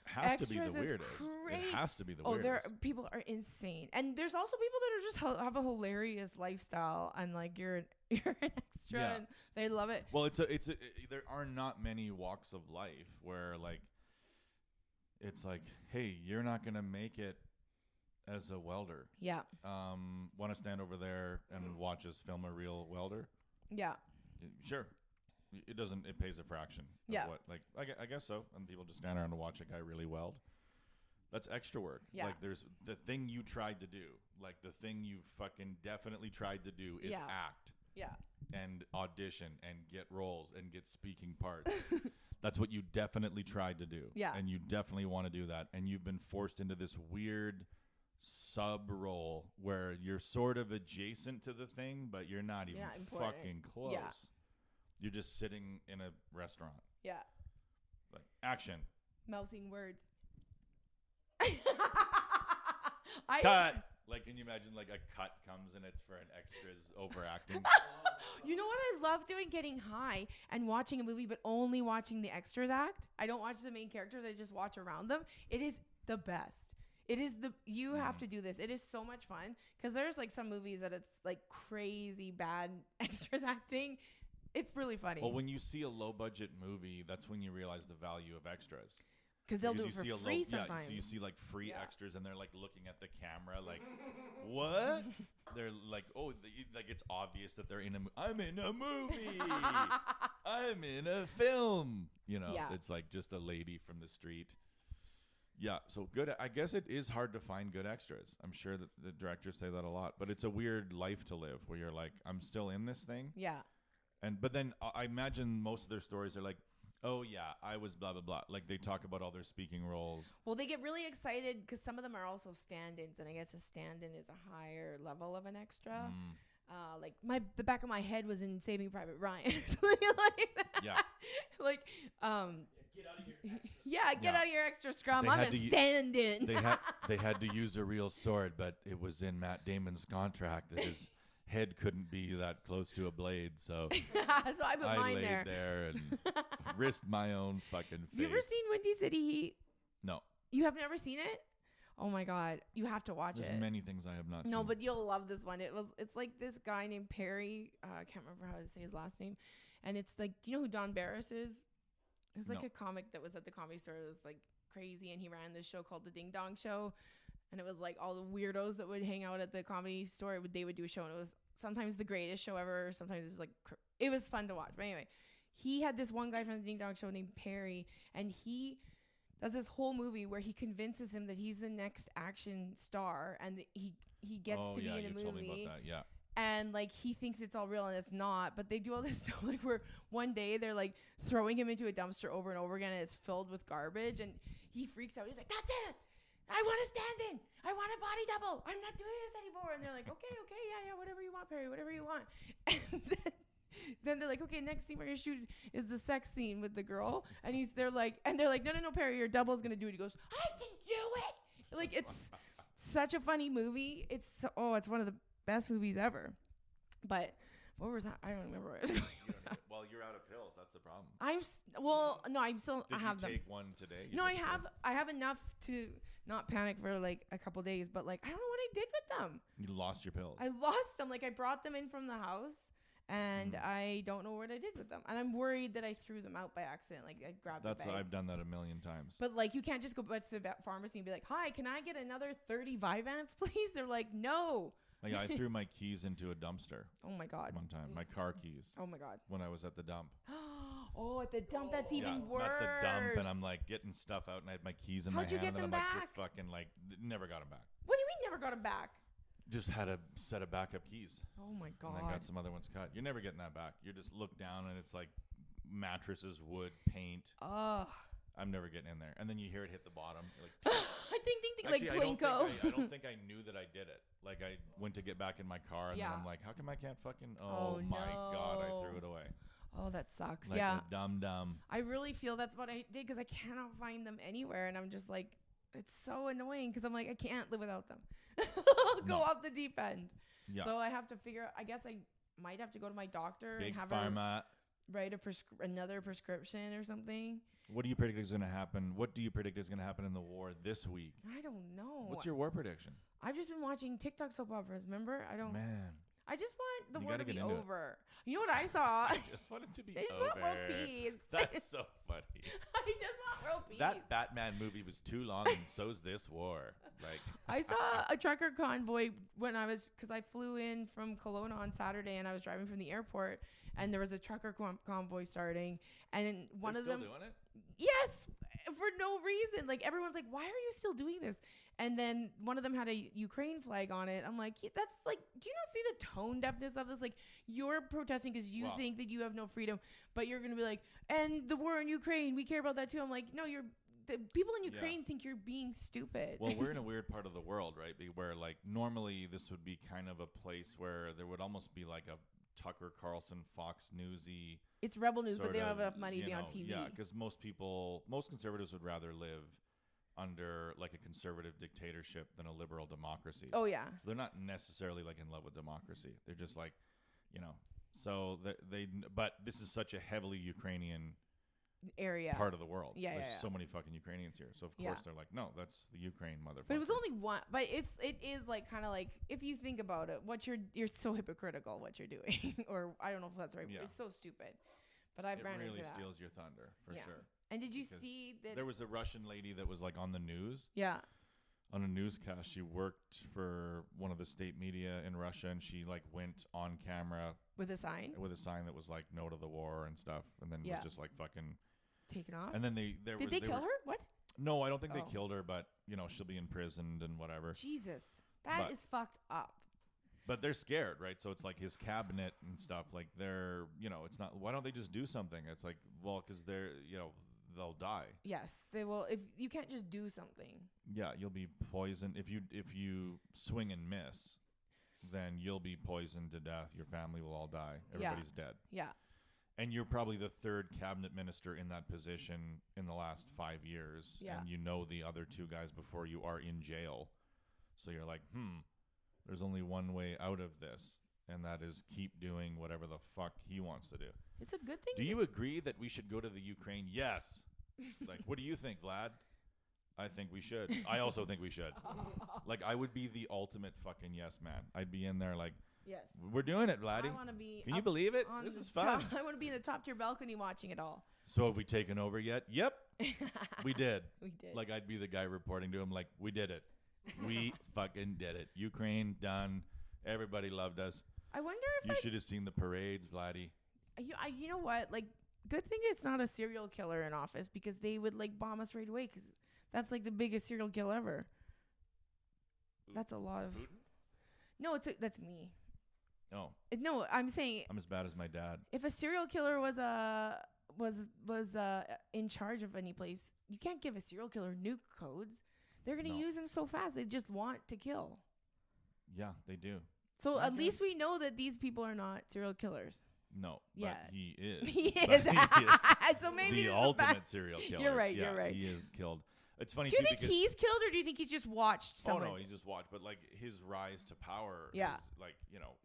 has to be the weirdest. It has to be the weirdest. People are insane, and there's also people that are just have a hilarious lifestyle, and like you're an extra, and they love it. Well, there are not many walks of life where like it's like, hey, you're not gonna make it as a welder. Yeah. Want to stand over there and watch us film a real welder? Yeah. Sure. It pays a fraction of what, like, I guess so. And people just stand around and watch a guy really weld. That's extra work. Yeah. Like, there's the thing you tried to do. Like, the thing you fucking definitely tried to do is act. Yeah. And audition and get roles and get speaking parts. That's what you definitely tried to do. Yeah. And you definitely want to do that. And you've been forced into this weird sub role where you're sort of adjacent to the thing, but you're not even fucking close. Yeah. You're just sitting in a restaurant. Yeah. Like, action. Mouthing words. Cut. Like, can you imagine like a cut comes and it's for an extra's overacting? You know what I love doing? Getting high and watching a movie, but only watching the extras act. I don't watch the main characters. I just watch around them. It is the best. You have to do this. It is so much fun because there's like some movies that it's like crazy bad extras acting. It's really funny. Well, when you see a low budget movie, that's when you realize the value of extras. Because they'll do it for free sometimes. Yeah, so you see like free extras and they're like looking at the camera like, what? They're like, oh, like it's obvious that they're in I'm in a movie. I'm in a film. You know, it's like just a lady from the street. Yeah, so good. I guess it is hard to find good extras. I'm sure that the directors say that a lot, but it's a weird life to live where you're like, I'm still in this thing. Yeah. but then I imagine most of their stories are like, oh yeah, I was blah blah blah. Like they talk about all their speaking roles. Well, they get really excited because some of them are also stand-ins, and I guess a stand-in is a higher level of an extra. Like the back of my head was in Saving Private Ryan or something like that. Yeah. Like Get out of your extra. yeah, get Yeah. out of your extra scrum. They I'm had a to u- stand-in. They had to use a real sword, but it was in Matt Damon's contract that his head couldn't be that close to a blade, so So I put I mine laid there. there and risked my own fucking face. You ever seen Windy City Heat? No. You have never seen it? Oh my God, you have to watch There's it. many things I have not seen. No, but you'll love this one. It's like this guy named Perry. I can't remember how to say his last name. And it's like, do you know who Don Barris is? It's like No. a comic that was at the Comedy Store. It was like crazy, and he ran this show called The Ding Dong Show, and it was like all the weirdos that would hang out at the Comedy Store. They would do a show, and it was sometimes the greatest show ever. Sometimes it was like it was fun to watch. But anyway, he had this one guy from the Ding Dong Show named Perry, and he does this whole movie where he convinces him that he's the next action star, and that he gets to be in a you movie. told me about that. Yeah. And like he thinks it's all real and it's not, but they do all this stuff like where one day they're like throwing him into a dumpster over and over again, and it's filled with garbage, and he freaks out. He's like, "That's it! I want to stand in. I want a body double. I'm not doing this anymore." And they're like, "Okay, yeah, whatever you want, Perry, whatever you want." And then they're like, "Okay, next scene we're gonna shoot is the sex scene with the girl," and they're like, "No, Perry, your double's gonna do it." He goes, "I can do it!" Like it's such a funny movie. It's one of the best movies ever. But what was that? I don't remember where I was going with that. Well, you're out of pills. That's the problem. I'm still. Did I have you them. take one today? You No, I took have. I have enough to not panic for like a couple days. But like, I don't know what I did with them. You lost your pills. I lost them. Like I brought them in from the house, and I don't know what I did with them. And I'm worried that I threw them out by accident. Like I grabbed That's the bag. I've done that a million times. But like, you can't just go back to the pharmacy and be like, "Hi, can I get another 30 Vyvanse, please?" They're like, "No." Like I threw my keys into a dumpster Oh my God. one time. My car keys Oh my God. when I was at the dump. Oh, at the dump, that's even Yeah, worse. at the dump, and I'm like getting stuff out, and I had my keys in How'd my you hand, get and I'm them like just back? fucking like never got them back. What do you mean never got them back? Just had a set of backup keys, Oh my and then God. got some other ones cut. You're never getting that back. You just look down, and it's like mattresses, wood, paint. Ugh. I'm never getting in there. And then you hear it hit the bottom. You're like, Ding, ding, ding, actually, like Plinko. I don't think I knew that I did it. Like I went to get back in my car, and Yeah. then I'm like, how come I can't fucking? Oh, Oh, my God, I no. threw it away. Oh, that sucks. Like yeah. a dumb. I really feel that's what I did because I cannot find them anywhere. And I'm just like, it's so annoying because I'm like, I can't live without them. I'll go No. off the deep end. Yeah. So I have to figure out, I guess I might have to go to my doctor Big and have her pharma. write another prescription or something. What do you predict is going to happen? What do you predict is going to happen in the war this week? I don't know. What's your war prediction? I've just been watching TikTok soap operas. Remember? Man, I just want the You war gotta to be get into it. over. You know what I saw? I just want it to be They just over. want world peace. That's so funny. I just want world peace. That Batman movie was too long, and so's this war. Like I saw a trucker convoy when because I flew in from Kelowna on Saturday, and I was driving from the airport, and there was a trucker convoy starting, and one they're of still them, doing it. yes, for no reason. Like everyone's like, why are you still doing this? And then one of them had a Ukraine flag on it. I'm like, yeah, that's like, do you not see the tone deafness of this? Like you're protesting because you Wow. think that you have no freedom, but you're gonna be like, and the war in Ukraine, we care about that too. I'm like, no, the people in Ukraine think you're being stupid. Well, we're in a weird part of the world, right? Where like normally this would be kind of a place where there would almost be like a Tucker Carlson, Fox Newsy. It's rebel news, but sort they don't have of, enough money to you be on know, TV. Yeah, because most conservatives would rather live under like a conservative dictatorship than a liberal democracy. Oh yeah. So they're not necessarily like in love with democracy. They're just like, you know. So but this is such a heavily Ukrainian Area. part of the world. Yeah, There's yeah. so many fucking Ukrainians here. So of Yeah. course they're like, no, that's the Ukraine motherfucker. But it was only one. But it is like kind of like if you think about it, you're so hypocritical what you're doing, or I don't know if that's right. Yeah. But it's so stupid. But I've it ran really into that. steals your thunder for Yeah. sure. And did you because see that? There was a Russian lady that was like on the news. Yeah. On a newscast, she worked for one of the state media in Russia, and she like went on camera With a sign with a sign that was like "No to the war" and stuff, and then Yeah. was just like fucking. taken off. And then Did they kill her? What? No, I don't think Oh. they killed her, but you know she'll be imprisoned and whatever. Jesus, that But- is fucked up. But they're scared, right? So it's like his cabinet and stuff. Like they're, it's not. Why don't they just do something? It's like, well, because they're, they'll die. Yes, they will. If you can't just do something. Yeah, you'll be poisoned if you swing and miss. Then you'll be poisoned to death. Your family will all die. Everybody's dead. Yeah. And you're probably the third cabinet minister in that position in the last 5 years. Yeah. And the other two guys before you are in jail. So you're like, there's only one way out of this. And that is keep doing whatever the fuck he wants to do. It's a good thing. Do you agree that we should go to the Ukraine? Yes. Like, what do you think, Vlad? I think we should. I also think we should. Like, I would be the ultimate fucking yes man. I'd be in there like, yes, we're doing it, Vladdy. I want to be. Can you believe it? This is fun. I want to be in the top tier balcony watching it all. So have we taken over yet? Yep, we did. We did. Like, I'd be the guy reporting to him like, we did it. We fucking did it. Ukraine, done. Everybody loved us. I wonder if you should have seen the parades, Vladdy. You know what? Like, good thing it's not a serial killer in office because they would like bomb us right away because that's like the biggest serial kill ever. That's a lot of. Putin? No, that's me. Oh. No, I'm saying I'm as bad as my dad. if a serial killer was in charge of any place, you can't give a serial killer nuke codes. They're gonna use them so fast. They just want to kill. Yeah, they do. So I at least guess. we know that these people are not serial killers. No, Yeah. but he is. He But is. he is So maybe the this is a ultimate bad. serial killer. You're right, Yeah, you're right. He is killed. It's funny Do you too think because he's killed, or do you think he's just watched someone? Oh no, he just watched. But like his rise to power, Yeah. is like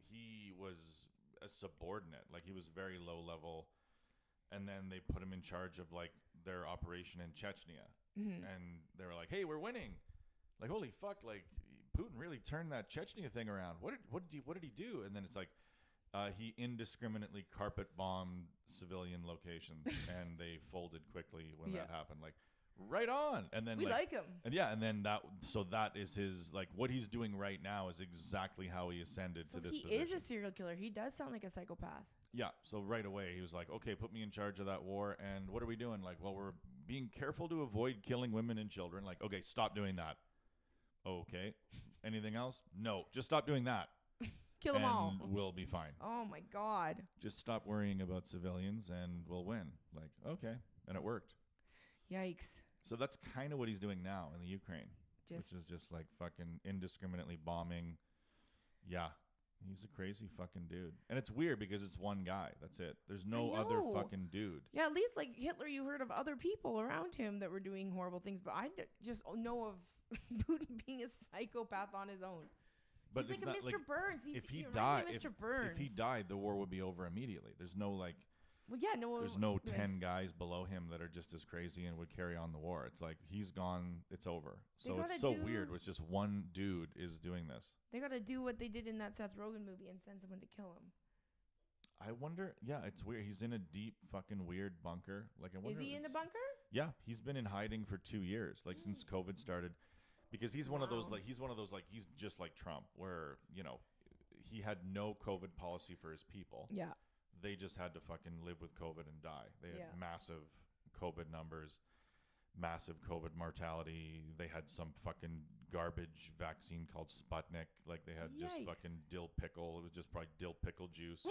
he was a subordinate. Like he was very low level, and then they put him in charge of like their operation in Chechnya, and they were like, "Hey, we're winning!" Like, holy fuck! Like Putin really turned that Chechnya thing around. What did he do? And then it's like he indiscriminately carpet bombed civilian locations, and they folded quickly when that happened. Like. Right on. And then we like him. And yeah, and then that is his like what he's doing right now is exactly how he ascended So to this he position. is a serial killer. He does sound like a psychopath. Yeah, so right away he was like, "Okay, put me in charge of that war, and what are we doing?" Like, "Well, we're being careful to avoid killing women and children." Like, "Okay, stop doing that." Okay. Anything else? No, just stop doing that. Kill them all. We'll be fine. Oh my god. Just stop worrying about civilians and we'll win. Like, okay, and it worked. Yikes. So that's kind of what he's doing now in the Ukraine, which is just like fucking indiscriminately bombing. Yeah, he's a crazy fucking dude. And it's weird because it's one guy. That's it. There's no other fucking dude. Yeah, at least like Hitler, you heard of other people around him that were doing horrible things. But I just know of Putin being a psychopath on his own. But he's like a Mr. Burns. If he died, if he died, the war would be over immediately. There's no like. Well, yeah, no. There's no 10 guys below him that are just as crazy and would carry on the war. It's like he's gone. It's over. So it's so weird. It's just one dude is doing this. They got to do what they did in that Seth Rogen movie and send someone to kill him. I wonder. Yeah, it's weird. He's in a deep fucking weird bunker. Like I wonder. Is he in the bunker? Yeah, he's been in hiding for 2 years, like since COVID started, because he's one of those like he's just like Trump, where he had no COVID policy for his people. Yeah. They just had to fucking live with COVID and die. They had massive COVID numbers, massive COVID mortality. They had some fucking garbage vaccine called Sputnik. Like they had just fucking dill pickle. It was just probably dill pickle juice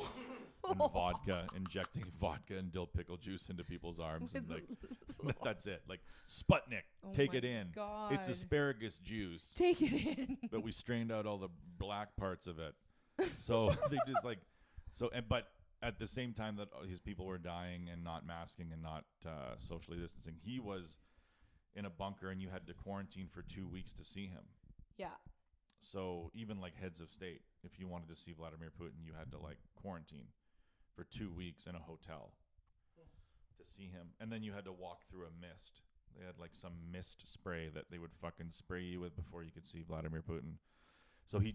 and vodka, injecting vodka and dill pickle juice into people's arms. And like, that's it. Like Sputnik, take it in. God. It's asparagus juice. Take it in. But we strained out all the black parts of it. So they just like, but at the same time that his people were dying and not masking and not socially distancing, he was in a bunker and you had to quarantine for 2 weeks to see him. Yeah. So even like heads of state, if you wanted to see Vladimir Putin, you had to like quarantine for 2 weeks in a hotel to see him. And then you had to walk through a mist. They had like some mist spray that they would fucking spray you with before you could see Vladimir Putin. So he's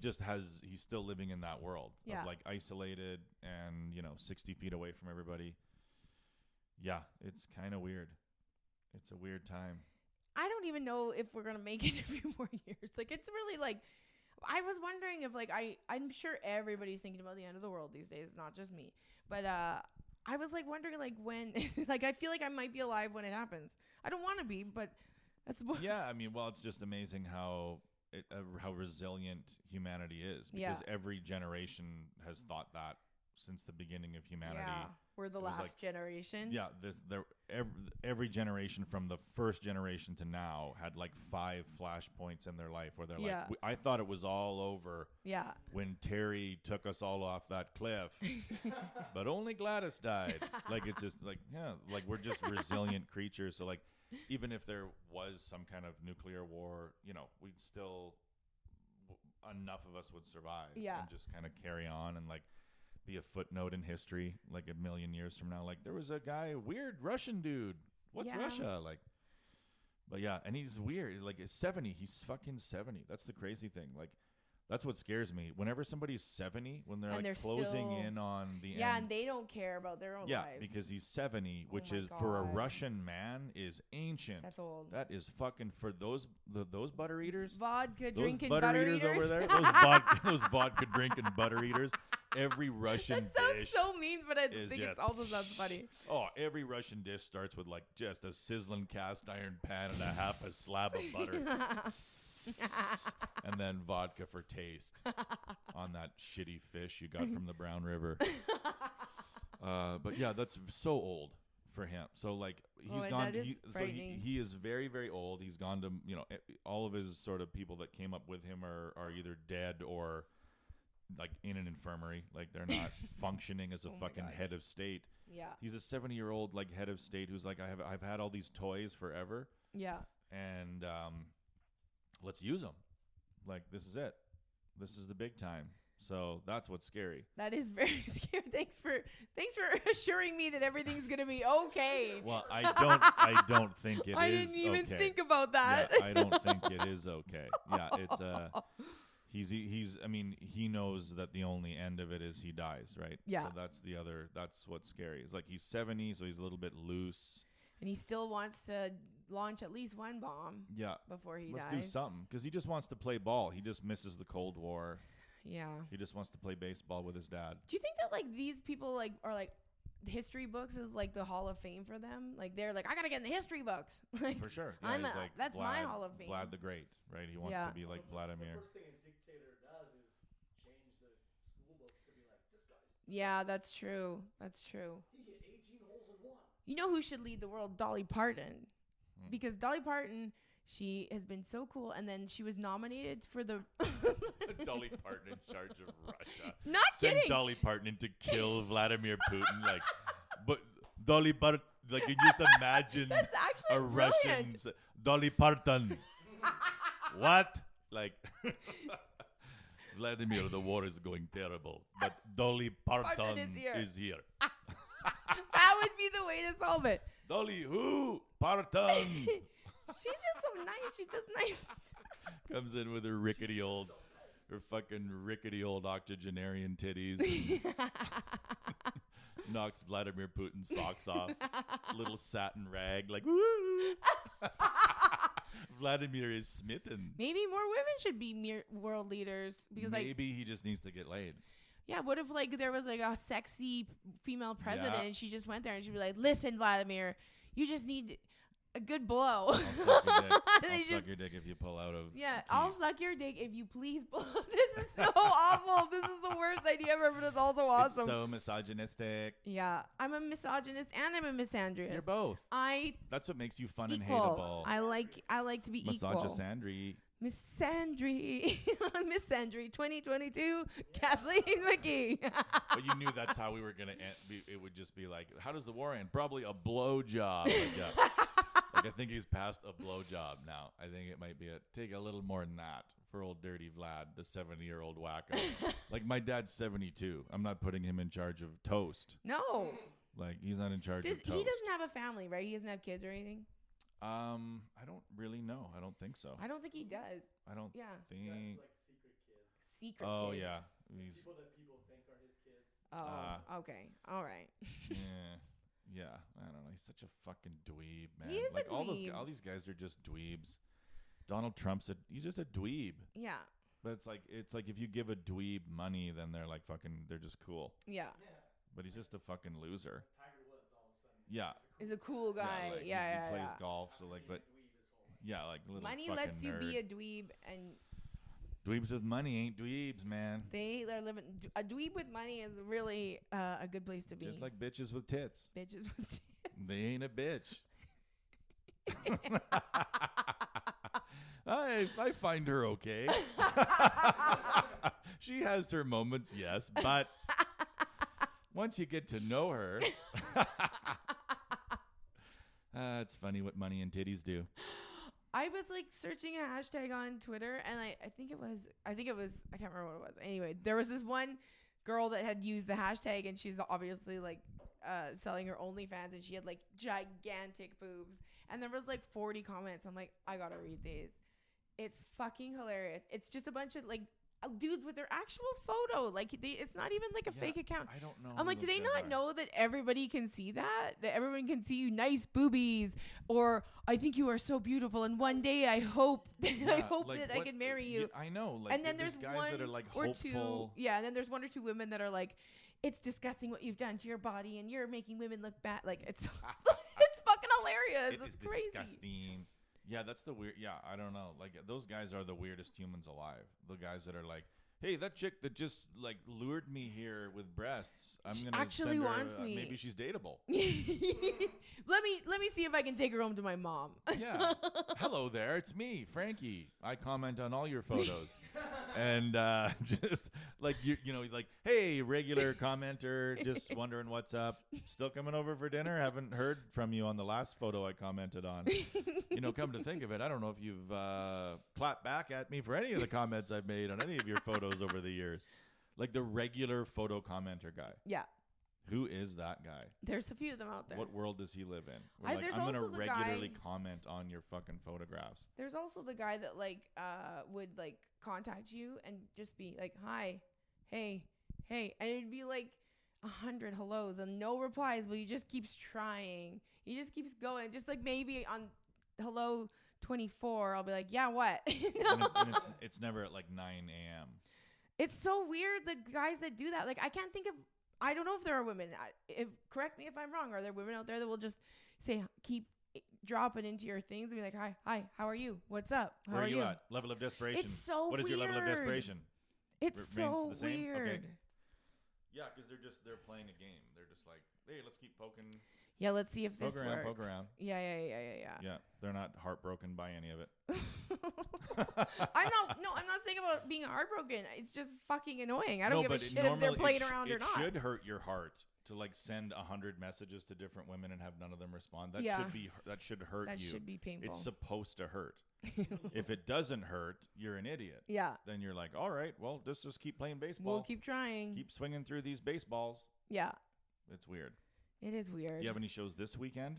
still living in that world of like isolated and, 60 feet away from everybody. Yeah, it's kind of weird. It's a weird time. I don't even know if we're going to make it a few more years. Like, it's really like, I was wondering if like, I'm sure everybody's thinking about the end of the world these days, not just me. But I was like wondering like when, like, I feel like I might be alive when it happens. I don't want to be, but that's Yeah, I mean, well, it's just amazing how how resilient humanity is, because every generation has thought that since the beginning of humanity. Yeah, we're the last generation. Yeah, every generation from the first generation to now had like 5 flashpoints in their life where they're like, I thought it was all over. Yeah. When Terry took us all off that cliff, but only Gladys died. Like, it's just like, like we're just resilient creatures. So like, even if there was some kind of nuclear war, we'd still, enough of us would survive and just kind of carry on and like be a footnote in history, like a million years from now. Like, there was a guy, weird Russian dude. What's Russia? Like, but yeah, and he's weird. Like, he's 70. He's fucking 70. That's the crazy thing. Like, that's what scares me. Whenever somebody's 70, when they're like closing in on the end. Yeah, and they don't care about their own lives. Yeah, because he's 70, which is for a Russian man is ancient. That's old. That is fucking for those butter eaters. Vodka drinking butter eaters over there. Those vodka drinking butter eaters. Every Russian dish. That sounds so mean, but I think it also sounds funny. Oh, every Russian dish starts with like just a sizzling cast iron pan and a half a slab of butter. And then vodka for taste on that shitty fish you got from the Brown River. But yeah, that's so old for him. So like he's gone. He is very, very old. He's gone to, all of his sort of people that came up with him are either dead or like in an infirmary. Like, they're not functioning as a fucking head of state. Yeah. He's a 70-year-old like head of state who's like, I've had all these toys forever. Yeah. And let's use them. Like, this is it. This is the big time. So that's what's scary. That is very scary. Thanks for assuring me that everything's gonna be okay. Well, I don't think it is. I didn't even think about that. Yeah, I don't think it is okay. Yeah, it's he's I mean, he knows that the only end of it is he dies, right? Yeah. So that's what's scary. It's like he's 70, so he's a little bit loose. And he still wants to launch at least one bomb. Yeah. Before he dies. Let's do something, because he just wants to play ball. He just misses the Cold War. Yeah. He just wants to play baseball with his dad. Do you think that like these people like are like history books is like the Hall of Fame for them? Like, they're like, I gotta get in the history books. Like, for sure. Yeah, that's my Hall of Fame. Vlad the Great, right? He wants to be like Vladimir. The first thing a dictator does is change the school books to be like, this guy's. Yeah, that's true. That's true. He hit 18 holes in one. You know who should lead the world? Dolly Parton. Because Dolly Parton, she has been so cool, and then she was nominated for the Dolly Parton in charge of Russia. Not Send kidding. Dolly Parton in to kill Vladimir Putin. Like, but Dolly Parton, like, you just imagine That's actually a brilliant. Russian Dolly Parton. What? Like, Vladimir, the war is going terrible, but Dolly Parton is here. That would be the way to solve it. Dolly who? Parton. She's just so nice. She does nice. Comes in with her fucking rickety old octogenarian titties. Knocks Vladimir Putin's socks off. Little satin rag, like, woo. Vladimir is smitten. Maybe more women should be world leaders, because maybe he just needs to get laid. Yeah, what if like there was like a sexy female president and she just went there and she'd be like, listen, Vladimir, you just need a good blow. I'll suck your dick. I'll suck your dick if you pull out of Yeah, I'll suck your dick if you please blow. This is so awful. This is the worst idea ever, but it's also awesome. It's so misogynistic. Yeah, I'm a misogynist and I'm a misandrist. You're both. That's what makes you fun and hateable. I like to be equal. Misogysandry. Miss Sandry, Miss Sandry, 2022, Kathleen McGee. But you knew that's how we were gonna end. It would just be like, how does the war end? Probably a blowjob. Like, I think he's past a blowjob now. I think it might be take a little more than that for old dirty Vlad, the 70-year-old wacko. Like, my dad's 72. I'm not putting him in charge of toast. No. Like, he's not in charge of toast. He doesn't have a family, right? He doesn't have kids or anything. I don't really know. I don't think so. I don't think he does. I don't think. So that's like secret kids. Secret kids. Yeah. People that people think are his kids. Oh, okay. All right. Yeah. I don't know. He's such a fucking dweeb, man. He is like, a dweeb. all these guys are just dweebs. Donald Trump's he's just a dweeb. Yeah. But it's like if you give a dweeb money, then they're just cool. Yeah. But he's just a fucking loser. Tiger Woods all of a sudden. Yeah. Is a cool guy. He plays golf, so like, but yeah, like little money fucking lets you nerd. be a dweeb, and Dweebs with money ain't dweebs, man. They are living. A dweeb with money is really a good place to be. Just like bitches with tits. Bitches with tits. They ain't a bitch. I find her okay. She has her moments, yes, but once you get to know her, it's funny what money and titties do. I was like searching a hashtag on Twitter, and I think it was, I can't remember what it was. Anyway, there was this one girl that had used the hashtag, and she's obviously like selling her OnlyFans, and she had like gigantic boobs, and there was like 40 comments. I'm like, I gotta read these. It's fucking hilarious. It's just a bunch of like dudes with their actual photo. Like it's not even like a fake account. I don't know. I'm like, do they not know that everybody can see that? That everyone can see you nice boobies, or I think you are so beautiful, and one day I hope I hope like that I can marry you. I know. Like, and then there's guys one that are like or hopeful. two. Yeah, and then there's one or two women that are like, it's disgusting what you've done to your body, and you're making women look bad. Like it's it's fucking hilarious. It's crazy. Disgusting. Yeah, that's the weird. Yeah, I don't know. Like those guys are the weirdest humans alive. The guys that are like, hey, that chick that just like lured me here with breasts. I'm gonna actually send her, wants me. Maybe she's dateable. Let me see if I can take her home to my mom. Yeah. Hello there, it's me, Frankie. I comment on all your photos, and just like you know, like, hey, regular commenter, just wondering what's up. Still coming over for dinner? Haven't heard from you on the last photo I commented on. You know, come to think of it, I don't know if you've clapped back at me for any of the comments I've made on any of your photos over the years. Like the regular photo commenter guy. Yeah. Who is that guy? There's a few of them out there. What world does he live in? Where, There's I'm going to also the regularly guy- comment on your fucking photographs. There's also the guy that like would like contact you and just be like, hi, hey, and it'd be like 100 hellos and no replies, but he just keeps trying. He just keeps going. Just like maybe on hello 24, I'll be like, yeah, what? and it's never at like 9 a.m. It's so weird, the guys that do that. Like, I can't think of, I don't know if there are women. Correct me if I'm wrong. Are there women out there that will just say, keep dropping into your things and be like, hi, how are you? What's up? How Where are are you at? Level of desperation. It's so What is your level of weird. desperation? It's Remains so the same? weird. Okay. Yeah, because they're playing a game. They're just like, hey, let's keep poking. Yeah, let's see if this Poke around, works. poke around. Yeah. Yeah, they're not heartbroken by any of it. I'm not saying about being heartbroken. It's just fucking annoying. I don't give a shit if they're playing around or not. It should hurt your heart to like send 100 messages to different women and have none of them respond. That should hurt That you. should be painful. It's supposed to hurt. If it doesn't hurt, you're an idiot. Yeah. Then you're like, all right, well, let's just keep playing baseball. We'll keep trying. Keep swinging through these baseballs. Yeah. It's weird. It is weird. Do you have any shows this weekend?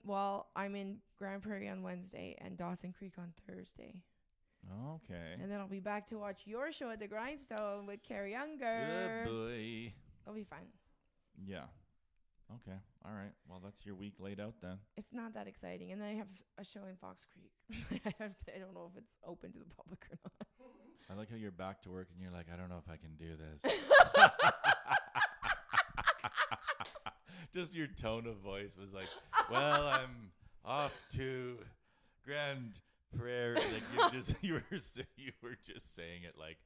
Well, I'm in Grand Prairie on Wednesday and Dawson Creek on Thursday. Okay. And then I'll be back to watch your show at the Grindstone with Carrie Younger. Good boy. It'll be fun. Yeah. Okay. All right. Well, that's your week laid out then. It's not that exciting. And then I have a show in Fox Creek. I don't know if it's open to the public or not. I like how you're back to work and you're like, I don't know if I can do this. Just your tone of voice was like, well, I'm off to Grand Prairie. Like you were just saying it like,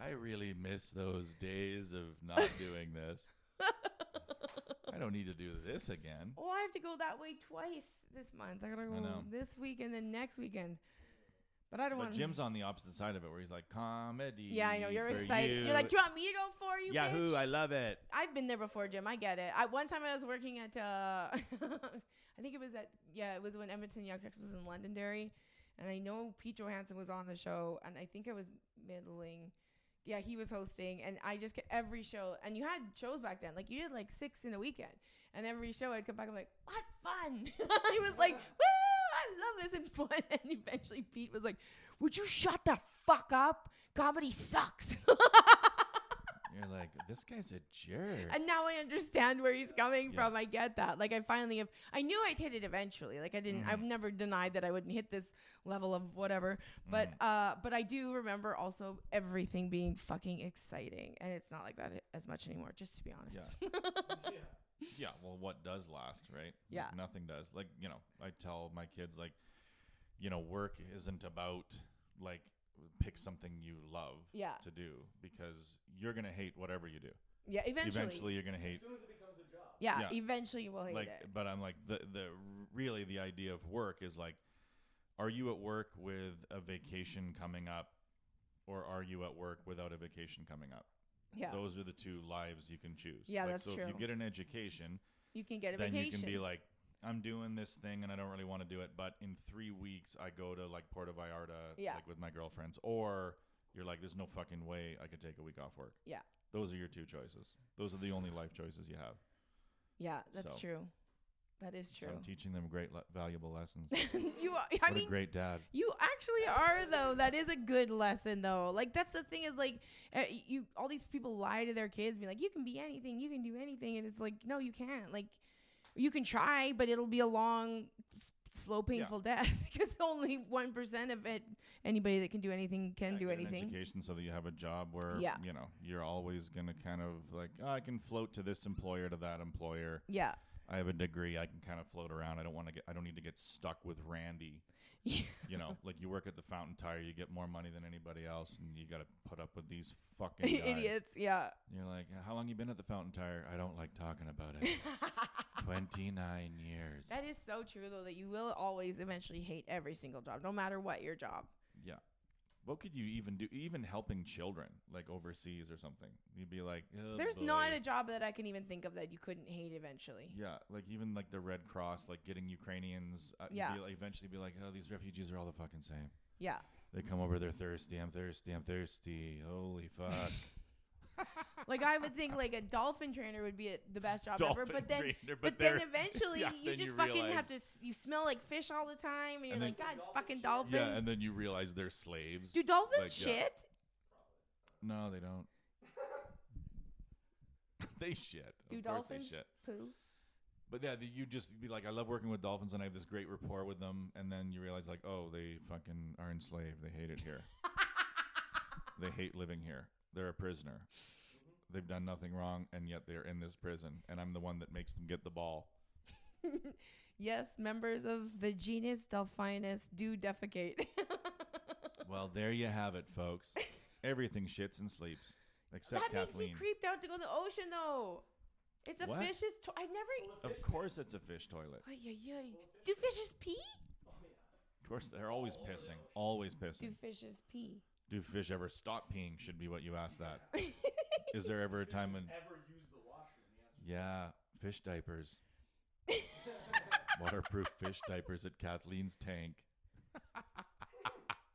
I really miss those days of not doing this. I don't need to do this again. Oh, I have to go that way twice this month. I gotta go this week and then next weekend. But I don't want. Jim's on the opposite side of it, where he's like, comedy. Yeah, I know. You're for excited. You. You're like, do you want me to go for you? Yahoo! Bitch? I love it. I've been there before, Jim. I get it. One time I was working at, I think it was when Edmonton Young Turks was in Londonderry, and I know Pete Johansson was on the show, and I think I was middling. Yeah, he was hosting, and I just get every show, and you had shows back then, like you did like 6 in a weekend, and every show I'd come back, I'm like, what fun? He was like, woo, I love this, and eventually Pete was like, would you shut the fuck up? Comedy sucks. You're like, this guy's a jerk. And now I understand where he's coming from. I get that. Like I knew I'd hit it eventually. Like I've never denied that I wouldn't hit this level of whatever. But I do remember also everything being fucking exciting. And it's not like that as much anymore, just to be honest. Yeah. Yeah. Well, what does last, right? Yeah. Like, nothing does. Like, I tell my kids, like, work isn't about like pick something you love Yeah. to do, because you're going to hate whatever you do. Yeah, eventually. You're going to hate. As soon as it becomes a job. Yeah, Yeah. eventually you will hate Like, it. but I'm like, really the idea of work is like, are you at work with a vacation coming up, or are you at work without a vacation coming up? Yeah. Those are the two lives you can choose. Yeah, like, that's so true. if you get an education, You can get a then vacation. you can be like, I'm doing this thing and I don't really want to do it, but in 3 weeks I go to like Puerto Vallarta, Yeah. like with my girlfriends. Or you're like, there's no fucking way I could take a week off work. Yeah. Those are your two choices. Those are the only life choices you have. Yeah, that's So- true. That is So true. I'm teaching them great, valuable lessons. You are, What a great dad. you actually are though. That is a good lesson though. Like that's the thing is like you all these people lie to their kids, be like you can be anything, you can do anything, and it's like no, you can't. Like you can try, but it'll be a long, slow, painful death because only 1% of it anybody that can do anything can do Get an anything. education so that you have a job where Yeah. you know you're always gonna kind of like, oh, I can float to this employer to that employer. Yeah. I have a degree. I can kind of float around. I don't need to get stuck with Randy. You know, like you work at the Fountain Tire, you get more money than anybody else, and you got to put up with these fucking guys. Idiots. Yeah. You're like, how long you been at the Fountain Tire? I don't like talking about it. 29 years. That is so true though that you will always eventually hate every single job, no matter what your job. Yeah. What could you even do? Even helping children, like overseas or something. You'd be like, oh, There's boy. not a job that I can even think of that you couldn't hate eventually. Yeah, like even like the Red Cross, like getting Ukrainians. Yeah. Eventually be like, oh, these refugees are all the fucking same. Yeah. They come over, they're thirsty. I'm thirsty. I'm thirsty. Holy fuck. Like I would think like a dolphin trainer would be the best job ever, Dolphin but then trainer, but they're- then eventually yeah, you then just you fucking realize- have to you smell like fish all the time and you're And like then- god fucking dolphins. Yeah, and then you realize they're slaves. Do dolphins Like, yeah. shit? No, they don't. They shit. Do Of course dolphins they shit. poo? But yeah, you just be like, I love working with dolphins, and I have this great rapport with them. And then you realize, like, oh, they fucking are enslaved. They hate it here. They hate living here. They're a prisoner. They've done nothing wrong, and yet they're in this prison. And I'm the one that makes them get the ball. Yes, members of the genus Delphinus do defecate. Well, there you have it, folks. Everything shits and sleeps, except that makes Kathleen. me creeped out to go in the ocean though. It's a What? fish's I never Of course, it's a fish toilet. Ay, ay, ay. Do fishes pee? Of course, they're always pissing. Always Do pissing. fishes pee? Do fish ever stop peeing? Should be what you ask that. Is there ever a time when? Ever use the washroom? The answer Yeah, fish diapers. Waterproof fish diapers at Kathleen's tank.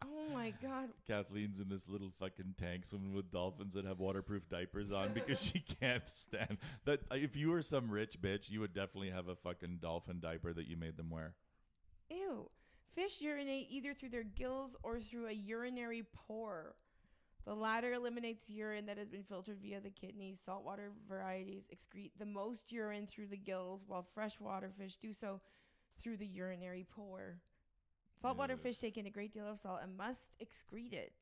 Oh my god. Kathleen's in this little fucking tank swimming with dolphins that have waterproof diapers on because she can't stand that. If you were some rich bitch, you would definitely have a fucking dolphin diaper that you made them wear. Ew. Fish urinate either through their gills or through a urinary pore. The latter eliminates urine that has been filtered via the kidneys. Saltwater varieties excrete the most urine through the gills, while freshwater fish do so through the urinary pore. Saltwater Ew. fish take in a great deal of salt and must excrete it.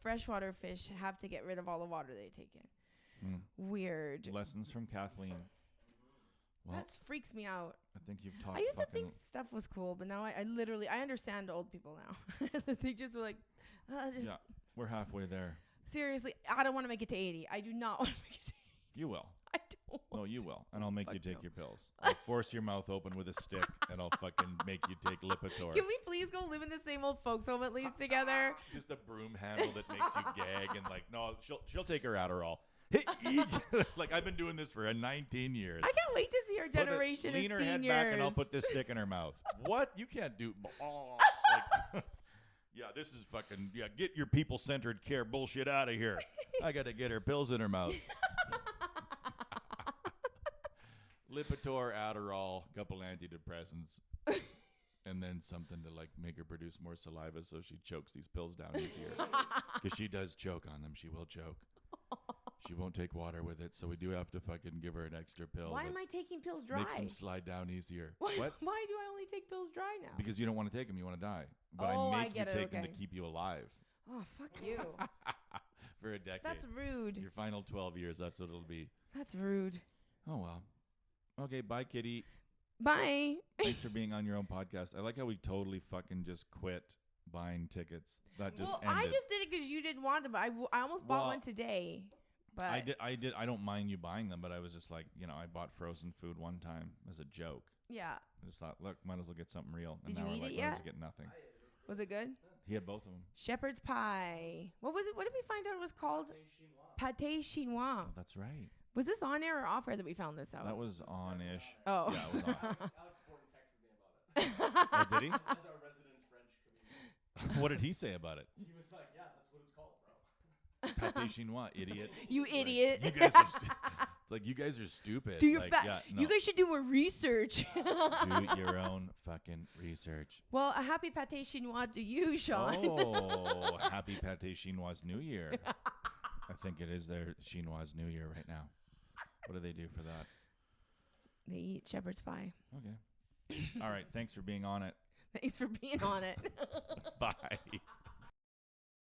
Freshwater fish have to get rid of all the water they take in. Weird. Lessons from Kathleen. Well, That freaks me out. I think you've talked I used to fucking... think stuff was cool, but now I literally I understand old people now. They just were like, just Yeah, we're halfway there. seriously, I don't want to make it to 80. I do not want to make it to 80. You will. I don't. No, you will. And I'll make you Fuck take no. your pills. I'll force your mouth open with a stick, and I'll fucking make you take Lipitor. Can we please go live in the same old folks home at least together? Just a broom handle that makes you gag, and like, no, she'll take her Adderall. Like, I've been doing this for 19 years. I can't wait to see our generation Lean of her seniors. head back, and I'll put this stick in her mouth. What? You can't do. Oh, like, yeah, this is fucking. Yeah, get your people-centered care bullshit out of here. I got to get her pills in her mouth. Lipitor, Adderall, couple antidepressants, and then something to like make her produce more saliva so she chokes these pills down easier. Because she does choke on them. She will choke. She won't take water with it, so we do have to fucking give her an extra pill. Why that am I taking pills dry? makes them slide down easier. Why, What? why do I only take pills dry now? Because you don't want to take them, you want to die. But Oh, I I make get you it, take them to okay. keep you alive Oh, fuck you. for a decade. That's rude. Your final 12 years, that's what it'll be. That's rude. Oh, well. Okay, bye, kitty. Bye. Thanks for being on your own podcast. I like how we totally fucking just quit buying tickets. That just Well, ended. I just did it because you didn't want them. I almost bought one today. But I did. I don't mind you buying them, but I was just like, I bought frozen food one time as a joke. Yeah. I just thought, look, might as well get something real. And Did now you we're eat like, it might yet? as well get nothing. Was it good? He had both of them. Shepherd's pie. What was it? What did we find out it was called? Pâté chinois. Oh, that's right. Was this on air or off air that we found this out? That was on-ish. Oh. Yeah, it was on. Alex Fortin texted me about it. Oh, did he? As our resident French comedian. What did he say about it? He was like, yeah, that's what it's called, bro. Pâté chinois, idiot. You Like, idiot. you guys are it's like, you guys are stupid. Do your like, fa- yeah, You guys should do more research. do your own fucking research. Well, a happy pâté chinois to you, Sean. Oh, happy Pâté Chinois New Year. I think it is their Chinois New Year right now. What do they do for that? They eat shepherd's pie. Okay. All right. Thanks for being on it. Thanks for being on it. Bye.